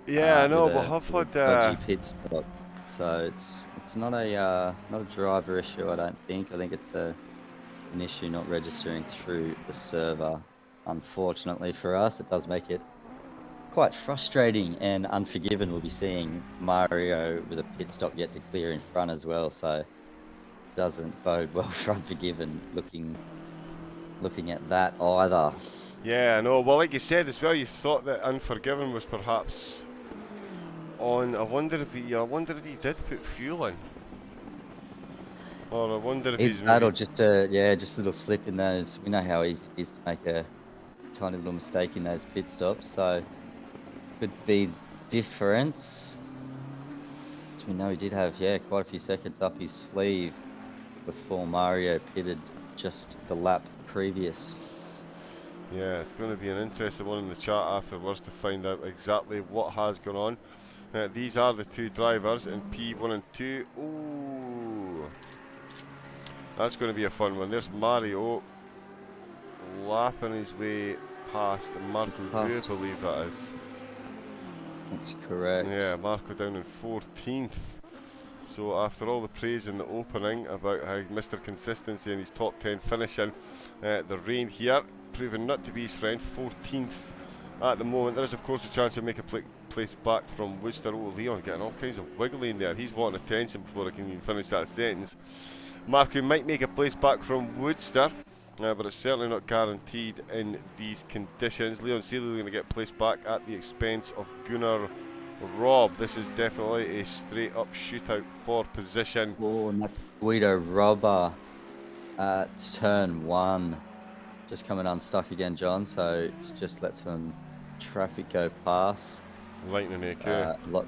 Yeah, I know, but I've had dodgy pit stop. So it's not a driver issue, I don't think. I think it's an issue not registering through the server. Unfortunately for us, it does make it quite frustrating and Unforgiven. We'll be seeing Mario with a pit stop yet to clear in front as well, so doesn't bode well for Unforgiven looking at that either. Yeah, I know. Well, like you said as well, you thought that Unforgiven was perhaps on. I wonder if he did put fuel in, or I wonder if he's that, or just a little slip in those. We know how easy it is to make a tiny little mistake in those pit stops, so could be difference. So we know he did have quite a few seconds up his sleeve before Mario pitted just the lap previous. Yeah, it's going to be an interesting one in the chat afterwards to find out exactly what has gone on. These are the 2 drivers in P1 and 2. Ooh, that's going to be a fun one. There's Mario lapping his way past Marco V, I believe that is. That's correct. Yeah, Marco down in 14th. So after all the praise in the opening about how Mr. Consistency and his top 10 finishing, the rain here proving not to be his friend. 14th at the moment. There is, of course, a chance to make a place back from Woodster. Oh, Leon getting all kinds of wiggly in there. He's wanting attention before I can even finish that sentence. Marco might make a place back from Woodster, but it's certainly not guaranteed in these conditions. Leon Seeley going to get placed back at the expense of Gunnar Robb. This is definitely a straight up shootout for position. Oh, and that's Guido Robber at turn 1. Just coming unstuck again, John, so it's just let some traffic go past. Lightning AQ.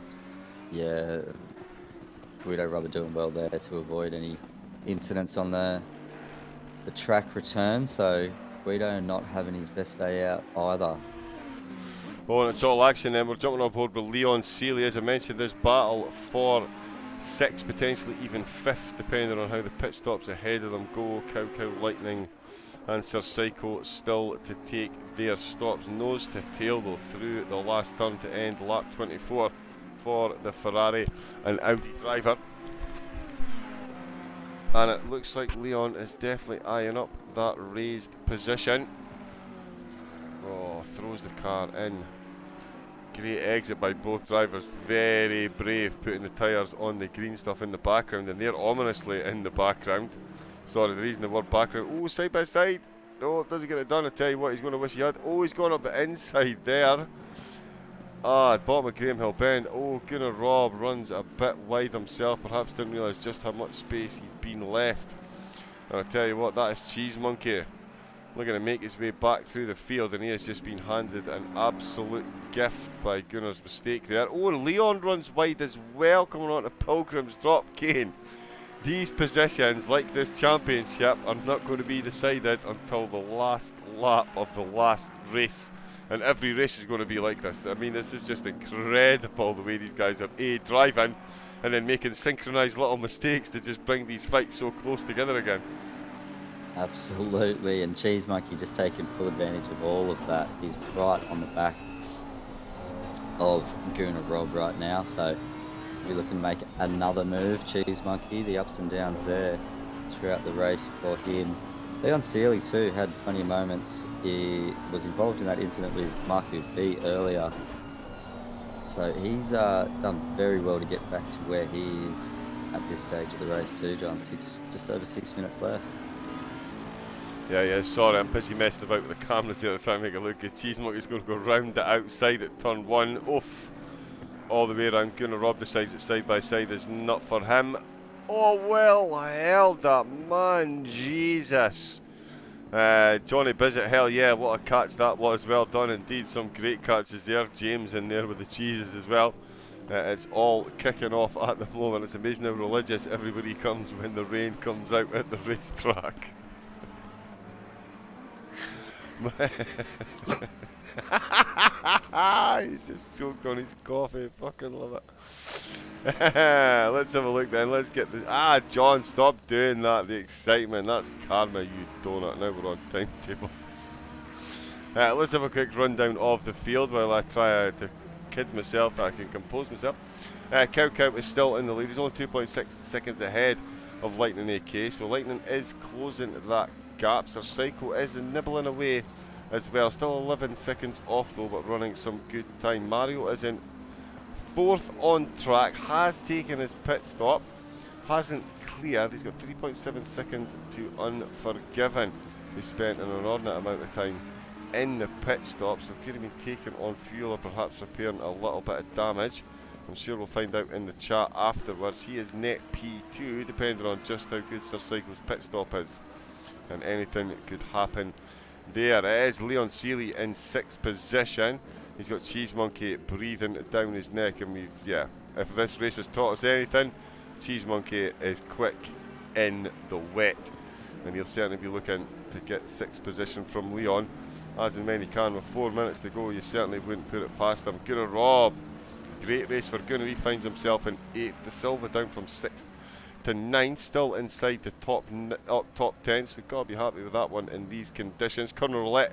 Yeah, Guido Robber doing well there to avoid any incidents on the track return, so Guido not having his best day out either. Oh, and it's all action then. We're jumping on board with Leon Seeley. As I mentioned, this battle for 6th, potentially even 5th, depending on how the pit stops ahead of them go. Cow Cow, Lightning and Sir Psycho still to take their stops. Nose to tail though through the last turn to end lap 24 for the Ferrari and Audi driver. And it looks like Leon is definitely eyeing up that raised position. Oh, throws the car in. Great exit by both drivers. Very brave, putting the tyres on the green stuff in the background, and they're ominously in the background. Sorry, the reason the word background. Oh, side by side. Oh, doesn't get it done. I tell you what, he's going to wish he had. Oh, he's gone up the inside there. Bottom of Graham Hill Bend. Oh, Gunnar Robb runs a bit wide himself. Perhaps didn't realise just how much space he'd been left. And I tell you what, that is Cheese Monkey looking to make his way back through the field, and he has just been handed an absolute gift by Gunnar's mistake there. Oh, Leon runs wide as well, coming on to Pilgrim's Drop. Kane, these positions, like this championship, are not going to be decided until the last lap of the last race. And every race is going to be like this. I mean, this is just incredible the way these guys are driving and then making synchronised little mistakes to just bring these fights so close together again. Absolutely, and Cheese Monkey just taking full advantage of all of that. He's right on the back of Gunnar Robb right now, so we're looking to make another move. Cheese Monkey, the ups and downs there throughout the race for him. Leon Seeley too had plenty of moments. He was involved in that incident with Marco V earlier, so he's done very well to get back to where he is at this stage of the race too, John. Just over 6 minutes left. Yeah, sorry, I'm busy messing about with the cameras here to try and make it look good. Cheese Monkey's going to go round the outside at turn 1. Oof. All the way around. Gunnar Robb decides that side by side is not for him. Oh, well held up, man. Jesus. Johnny Bizzett, hell yeah, what a catch that was. Well done indeed. Some great catches there. James in there with the cheeses as well. It's all kicking off at the moment. It's amazing how religious everybody comes when the rain comes out at the racetrack. He's just choked on his coffee. Fucking love it. Let's have a look then. Let's get the John, stop doing that. The excitement. That's karma, you donut. Now we're on timetables. Let's have a quick rundown of the field while I try to kid myself. I can compose myself. Cow Cow is still in the lead. He's only 2.6 seconds ahead of Lightning AK. So Lightning is closing that gap. Sir Psycho is nibbling away as well. Still 11 seconds off though, but running some good time. Mario is in 4th on track, has taken his pit stop, hasn't cleared. He's got 3.7 seconds to Unforgiven, who spent an inordinate amount of time in the pit stop, so could have been taken on fuel or perhaps repairing a little bit of damage. I'm sure we'll find out in the chat afterwards. He is net P2, depending on just how good Sir Psycho's pit stop is, and anything could happen there. It is Leon Seeley in 6th position. He's got Cheese Monkey breathing down his neck, and if this race has taught us anything, Cheese Monkey is quick in the wet, and he'll certainly be looking to get 6th position from Leon, as in many can. With 4 minutes to go, you certainly wouldn't put it past him. Gunnar Robb, great race for Gunnar. He finds himself in 8th. The Silva down from 6th to 9th, still inside the top 10, so gotta be happy with that one in these conditions. Colonel Roulette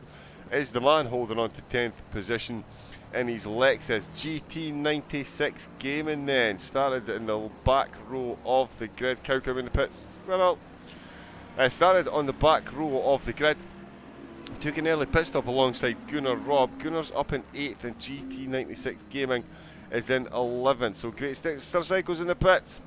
is the man holding on to 10th position in his Lexus GT96 Gaming. Then started in the back row of the grid. Cow Cow in the pits. Squirrel. Started on the back row of the grid. took an early pit stop alongside Gunnar Robb. Gunnar's up in 8th and GT96 Gaming is in 11th. So Great Star Cycles in the pits.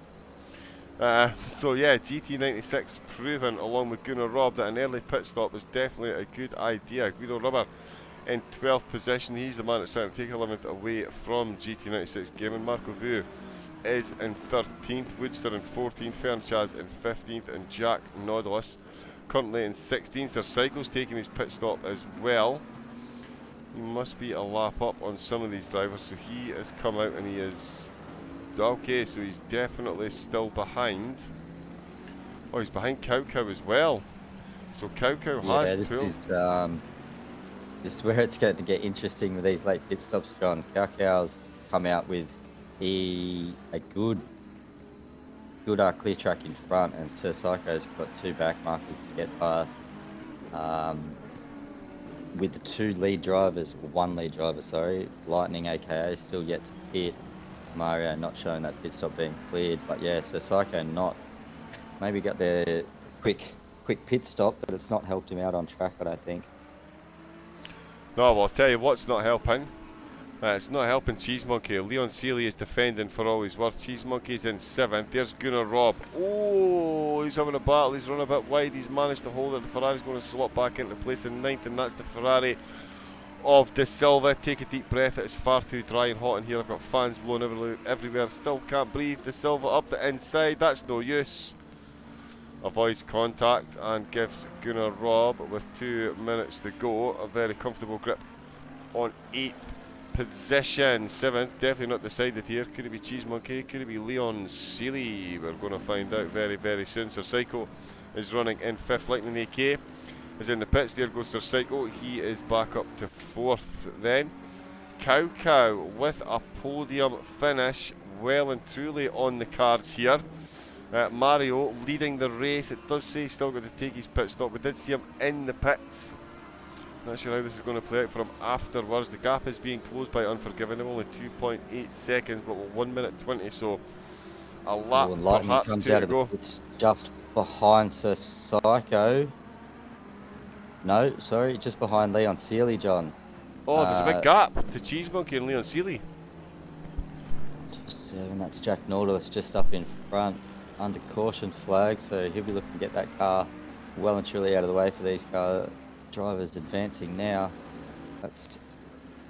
So yeah, GT96 proven along with Gunnar Robb that an early pit stop is definitely a good idea. Guido Rubber in 12th position. He's the man that's trying to take 11th away from GT96 Gaming. Marco Vu is in 13th. Woodster in 14th. Fernchaz in 15th. And Jack Nautilus currently in 16th. Sir Cycles taking his pit stop as well. He must be a lap up on some of these drivers. So he has come out and he is... Okay, so he's definitely still behind. Oh, he's behind Cow Cow as well. So Cow Cow has pulled. This is where it's going to get interesting with these late pit stops, John. Cow Cow's come out with a good clear track in front, and Sir Psycho's got 2 back markers to get past. With the 2 lead drivers, or 1 lead driver, sorry, Lightning aka still yet to pit. Mario not showing that pit stop being cleared, but yeah, so Psycho not maybe got the quick pit stop, but it's not helped him out on track, I don't think. No, well, I'll tell you what's not helping. It's not helping Cheese Monkey. Leon Seeley is defending for all he's worth. Cheese Monkey's in 7th. There's Gunnar Robb. Oh, he's having a battle. He's run a bit wide. He's managed to hold it. The Ferrari's going to slot back into place in 9th, and that's the Ferrari of De Silva. Take a deep breath. It is far too dry and hot in here. I've got fans blowing everywhere. Still can't breathe. De Silva up the inside. That's no use. Avoids contact and gives Gunnar Robb, with 2 minutes to go, a very comfortable grip on 8th position. 7th, definitely not decided here. Could it be Cheese Monkey? Could it be Leon Seeley? We're going to find out very, very soon. Sir Psycho is running in 5th. Lightning AK is in the pits. There goes Sir Psycho. He is back up to 4th then. Cow Cow with a podium finish, well and truly on the cards here. Mario leading the race. It does say he's still got to take his pit stop. We did see him in the pits. Not sure how this is going to play out for him afterwards. The gap is being closed by Unforgiven. Only 2.8 seconds, but 1 minute 20, so a lap perhaps comes 2 out to go. It's just behind Sir Psycho. No, sorry, just behind Leon Seeley, John. Oh, there's a big gap to Cheese Monkey and Leon Seeley. 7, that's Jack Nautilus just up in front under caution flag, so he'll be looking to get that car well and truly out of the way for these car drivers advancing now. That's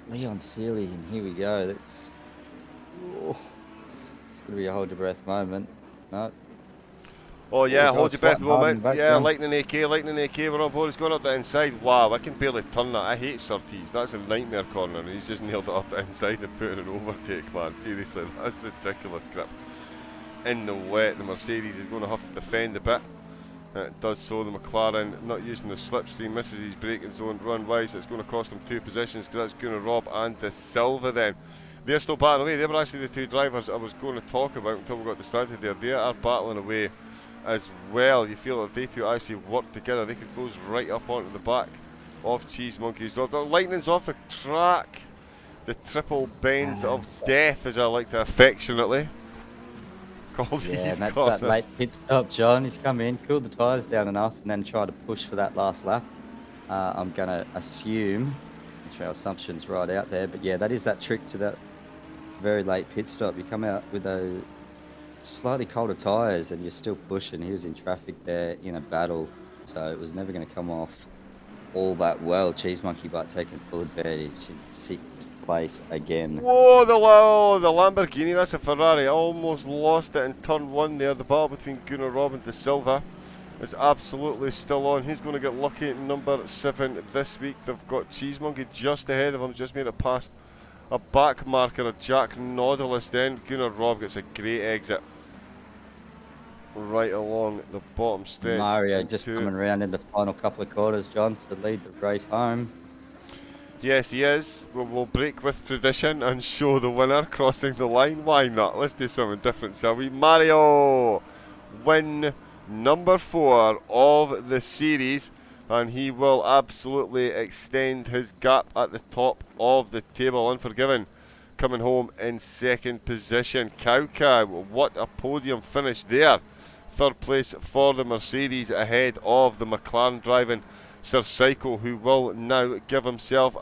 Leon Seeley, and here we go. It's going to be a hold your breath moment. No. Oh yeah, hold your breath moment. Yeah, Lightning Lightning AK, we're on board. He's going up the inside. Wow, I can barely turn that. I hate Surtees. That's a nightmare corner, and he's just nailed it up the inside and put in an overtake, man. Seriously, that's ridiculous grip. In the wet, the Mercedes is going to have to defend a bit. It does so. The McLaren not using the slipstream, misses his braking zone run wise. So it's going to cost him 2 positions, because that's Gunnar Robb and De Silva then. They're still battling away. They were actually the 2 drivers I was going to talk about until we got distracted there. They are battling away as well. You feel if they 2 actually work together, they could close right up onto the back of Cheese Monkey's Rob. Lightning's off the track. The triple bends of death, as I like to affectionately call these that late pit stop, John. He's come in, cooled the tyres down enough, and then tried to push for that last lap. I'm going to assume, let's throw assumptions right out there, but yeah, that is that trick to that very late pit stop. You come out with those slightly colder tyres and you're still pushing. He was in traffic there in a battle, so it was never going to come off all that well. Cheese Monkey, but taking full advantage in 6th place again. Whoa, the Lamborghini, that's a Ferrari. Almost lost it in turn 1 there. The battle between Gunnar Robb and De Silva is absolutely still on. He's going to get lucky at number 7 this week. They've got Cheese Monkey just ahead of him, just made it past a back marker of Jack Nautilus then. Gunnar Robb gets a great exit right along the bottom stretch. Mario just coming around in the final couple of quarters, John, to lead the race home. Yes, he is. We'll break with tradition and show the winner crossing the line. Why not? Let's do something different, shall we? Mario, win number 4 of the series, and he will absolutely extend his gap at the top of the table. Unforgiven coming home in 2nd position. Cow Cow, what a podium finish there. 3rd place for the Mercedes, ahead of the McLaren driving Sir Psycho, who will now give himself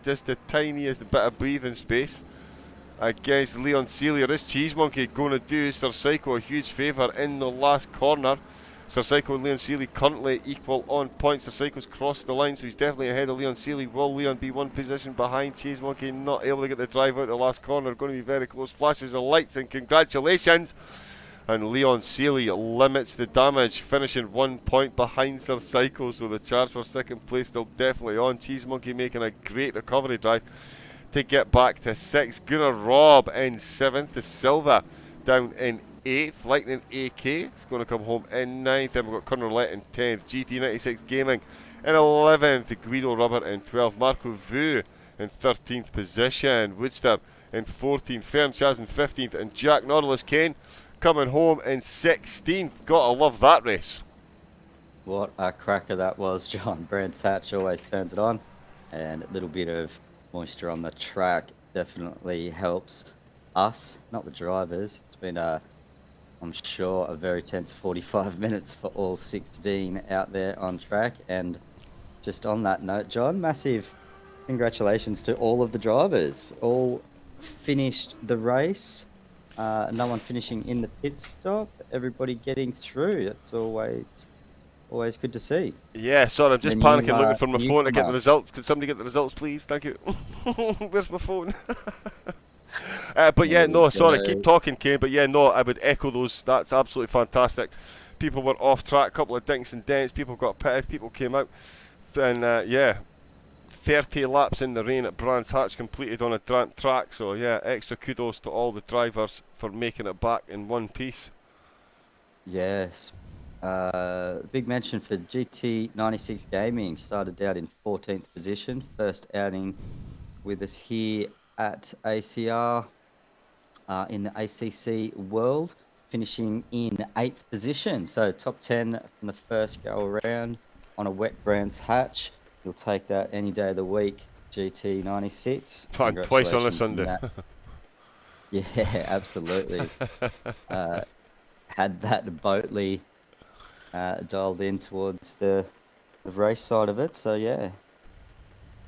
just the tiniest bit of breathing space against Leon Sealy. This Cheese Monkey going to do Sir Psycho a huge favour in the last corner. Sir Psycho and Leon Sealy currently equal on points. Sir Psycho's crossed the line, so he's definitely ahead of Leon Sealy. Will Leon be one position behind? Cheese Monkey not able to get the drive out the last corner. Going to be very close. Flashes of lights and congratulations. And Leon Sealy limits the damage, finishing 1 point behind Sir Psycho. So the charge for second place still definitely on. Cheese Monkey making a great recovery drive to get back to 6th. Gunnar Robb in 7th. The Silva down in 8th. Lightning AK is going to come home in 9th. Then we've got Connor Roulette in 10th. GT96 Gaming in 11th. Guido Rubber in 12th. Marco Vu in 13th position. Woodster in 14th. Fern Chaz in 15th. And Jack Nautilus Kane coming home in 16th. Gotta love that race. What a cracker that was, John. Brands Hatch always turns it on. And a little bit of moisture on the track definitely helps us, not the drivers. It's been I'm sure, a very tense 45 minutes for all 16 out there on track. And just on that note, John, massive congratulations to all of the drivers. All finished the race. No one finishing in the pit stop. Everybody getting through. That's always good to see. Yeah, sorry, I'm just panicking looking for my phone to get the results. Could somebody get the results, please? Thank you. Where's my phone? But yeah, no, sorry, keep talking, Kane. But yeah, no, I would echo those. That's absolutely fantastic. People were off track, a couple of dinks and dents. People got pitted, people came out. And yeah, 30 laps in the rain at Brands Hatch completed on a track. So yeah, extra kudos to all the drivers for making it back in one piece. Yes. Big mention for GT96 Gaming. Started out in 14th position. First outing with us here at ACR in the ACC World, finishing in 8th position. So top 10 from the first go around on a wet Brands Hatch. You'll take that any day of the week. GT96. Twice on a Sunday. Yeah, absolutely. Had that Boatley dialed in towards the race side of it. So yeah,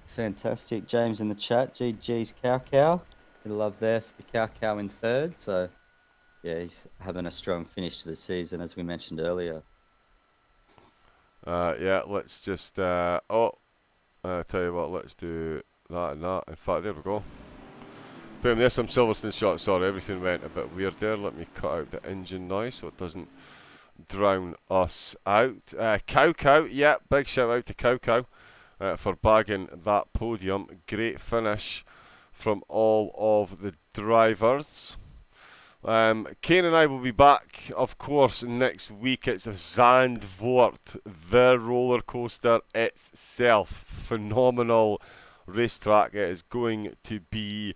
fantastic. James in the chat, GG's Cow. Bit of love there for the Cow in 3rd. So yeah, he's having a strong finish to the season, as we mentioned earlier. Yeah, let's just tell you what, let's do that and that. In fact, there we go. Boom, there's some Silverstone shots. Sorry, everything went a bit weird there. Let me cut out the engine noise so it doesn't drown us out. Cow, yeah, big shout out to Cow for bagging that podium. Great finish from all of the drivers. Kane and I will be back, of course, next week. It's Zandvoort, the roller coaster itself. Phenomenal racetrack. It is going to be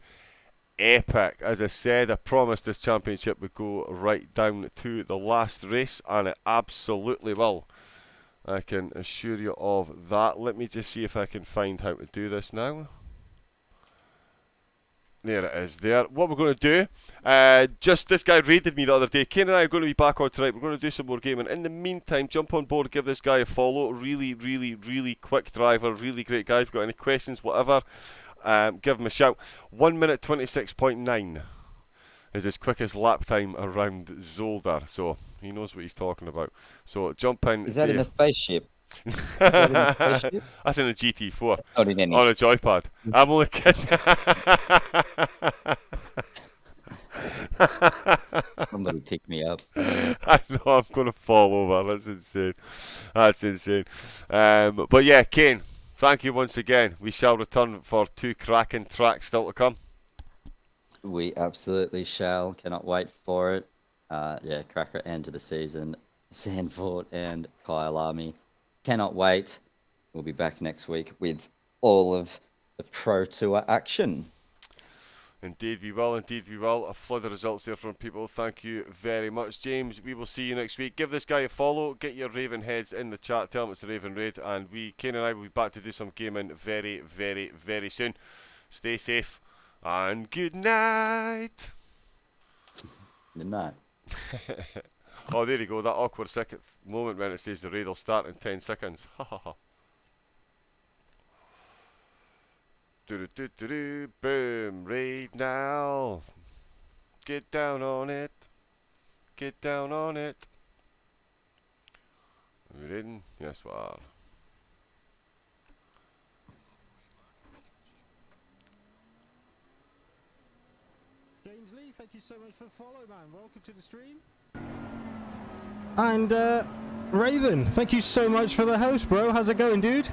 epic. As I said, I promised this championship would go right down to the last race, and it absolutely will. I can assure you of that. Let me just see if I can find how to do this now. There it is there. What we're going to do, just this guy raided me the other day. Kane and I are going to be back on tonight. We're going to do some more gaming. In the meantime, jump on board, give this guy a follow. Really, really, really quick driver. Really great guy. If you've got any questions, whatever, give him a shout. 1 minute 26.9 is his quickest lap time around Zolder. So he knows what he's talking about. So jump in. Is that in a spaceship? Is that in a spaceship? That's in a GT4. Not in any. On a joypad. I'm only kidding. Somebody pick me up. I know, I'm going to fall over. That's insane. That's insane. But yeah, Kane, thank you once again. We shall return for 2 cracking tracks still to come. We absolutely shall. Cannot wait for it. Yeah, cracker end of the season. Zandvoort and Kyalami. Cannot wait. We'll be back next week with all of the Pro Tour action. Indeed we will, indeed we will. A flood of results there from people. Thank you very much, James. We will see you next week. Give this guy a follow. Get your Raven heads in the chat. Tell him it's the Raven Raid. And Kane and I will be back to do some gaming very, very, very soon. Stay safe and good night. Good night. Oh, there you go. That awkward second moment when it says the raid will start in 10 seconds. Ha ha ha. Boom, right now. Get down on it. Get down on it. Are we ready? Yes, we are. James Lee, thank you so much for the follow, man. Welcome to the stream. And Raven, thank you so much for the host, bro. How's it going, dude?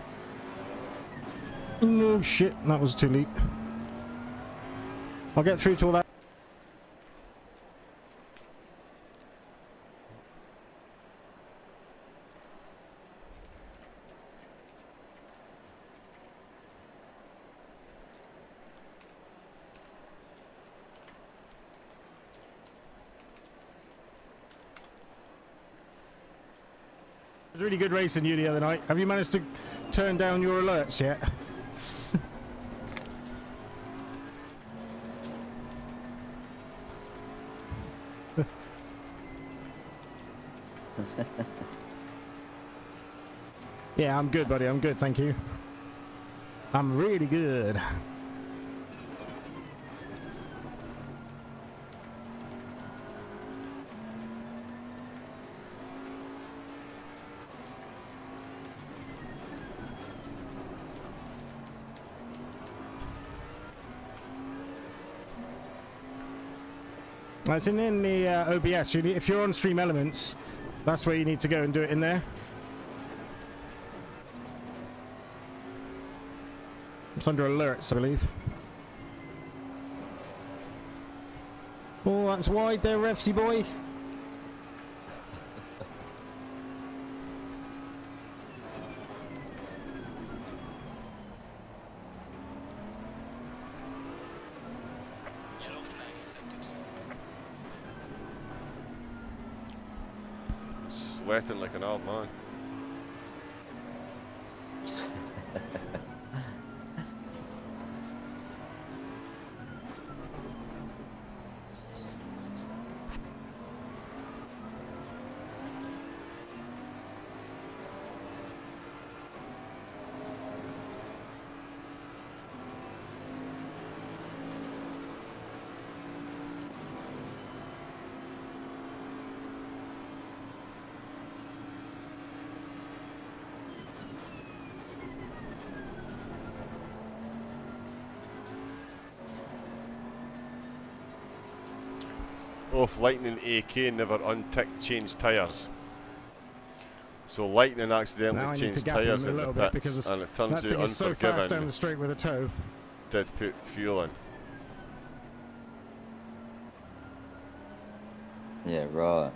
Oh shit, that was too late. I'll get through to all that. It was really good racing you the other night. Have you managed to turn down your alerts yet? Yeah, I'm good, buddy. I'm good, thank you. I'm really good. It's in the OBS. If you're on Stream Elements, that's where you need to go and do it in there. It's under alerts, I believe. Oh, that's wide there, Refsy boy. Sweating like an old man. Off Lightning AK never unticked changed tyres. So Lightning accidentally changed tyres in the pits, and it turns out Unforgiven. So fast down the straight with a toe. Did put fuel in. Yeah, right.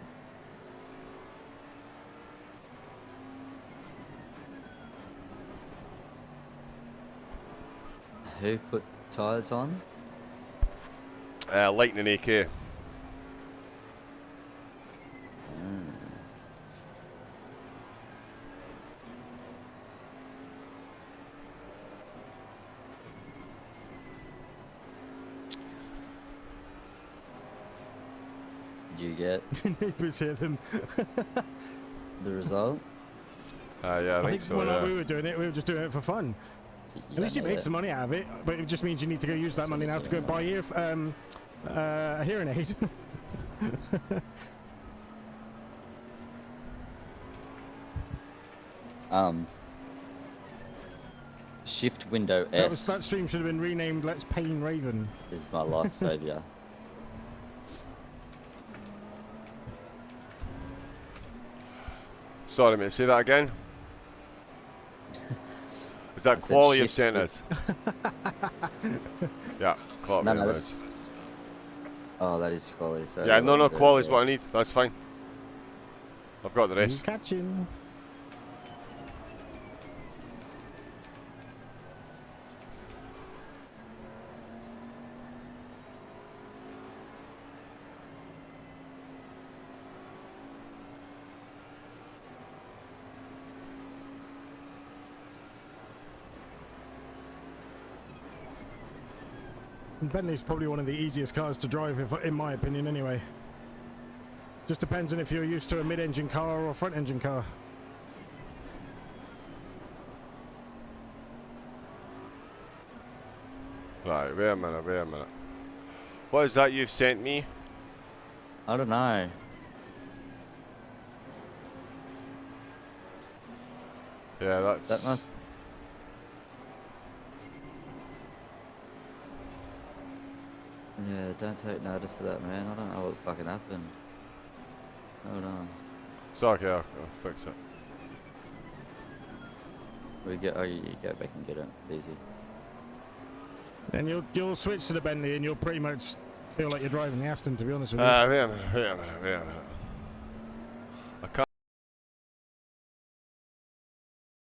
Who put tyres on? Lightning AK. Did you get Neighbours hear them. the result? Yeah, I think so. When we were doing it, we were just doing it for fun. At least you made some money out of it, but it just means you need to go use that money now to go buy a hearing aid. Shift window S. That stream should have been renamed Let's Pain Raven. Is my life savior. Sorry, mate. Say that again. Is that quality of sentence? Yeah, quality. No, that's... Oh, that is quality. So yeah, no, quality is what I need. That's fine. I've got the rest. He's catching. Bentley's probably one of the easiest cars to drive, in my opinion, anyway. Just depends on if you're used to a mid-engine car or a front-engine car. Right, wait a minute, wait a minute. What is that you've sent me? I don't know. Yeah, that's... That must. Yeah, don't take notice of that, man. I don't know what fucking happened. Hold on. It's okay, I'll fix it. We get. Oh, you go back and get it. It's easy. Then you'll switch to the Bentley and you'll pretty much feel like you're driving the Aston, to be honest with you. Wait a minute, wait a minute, wait a minute.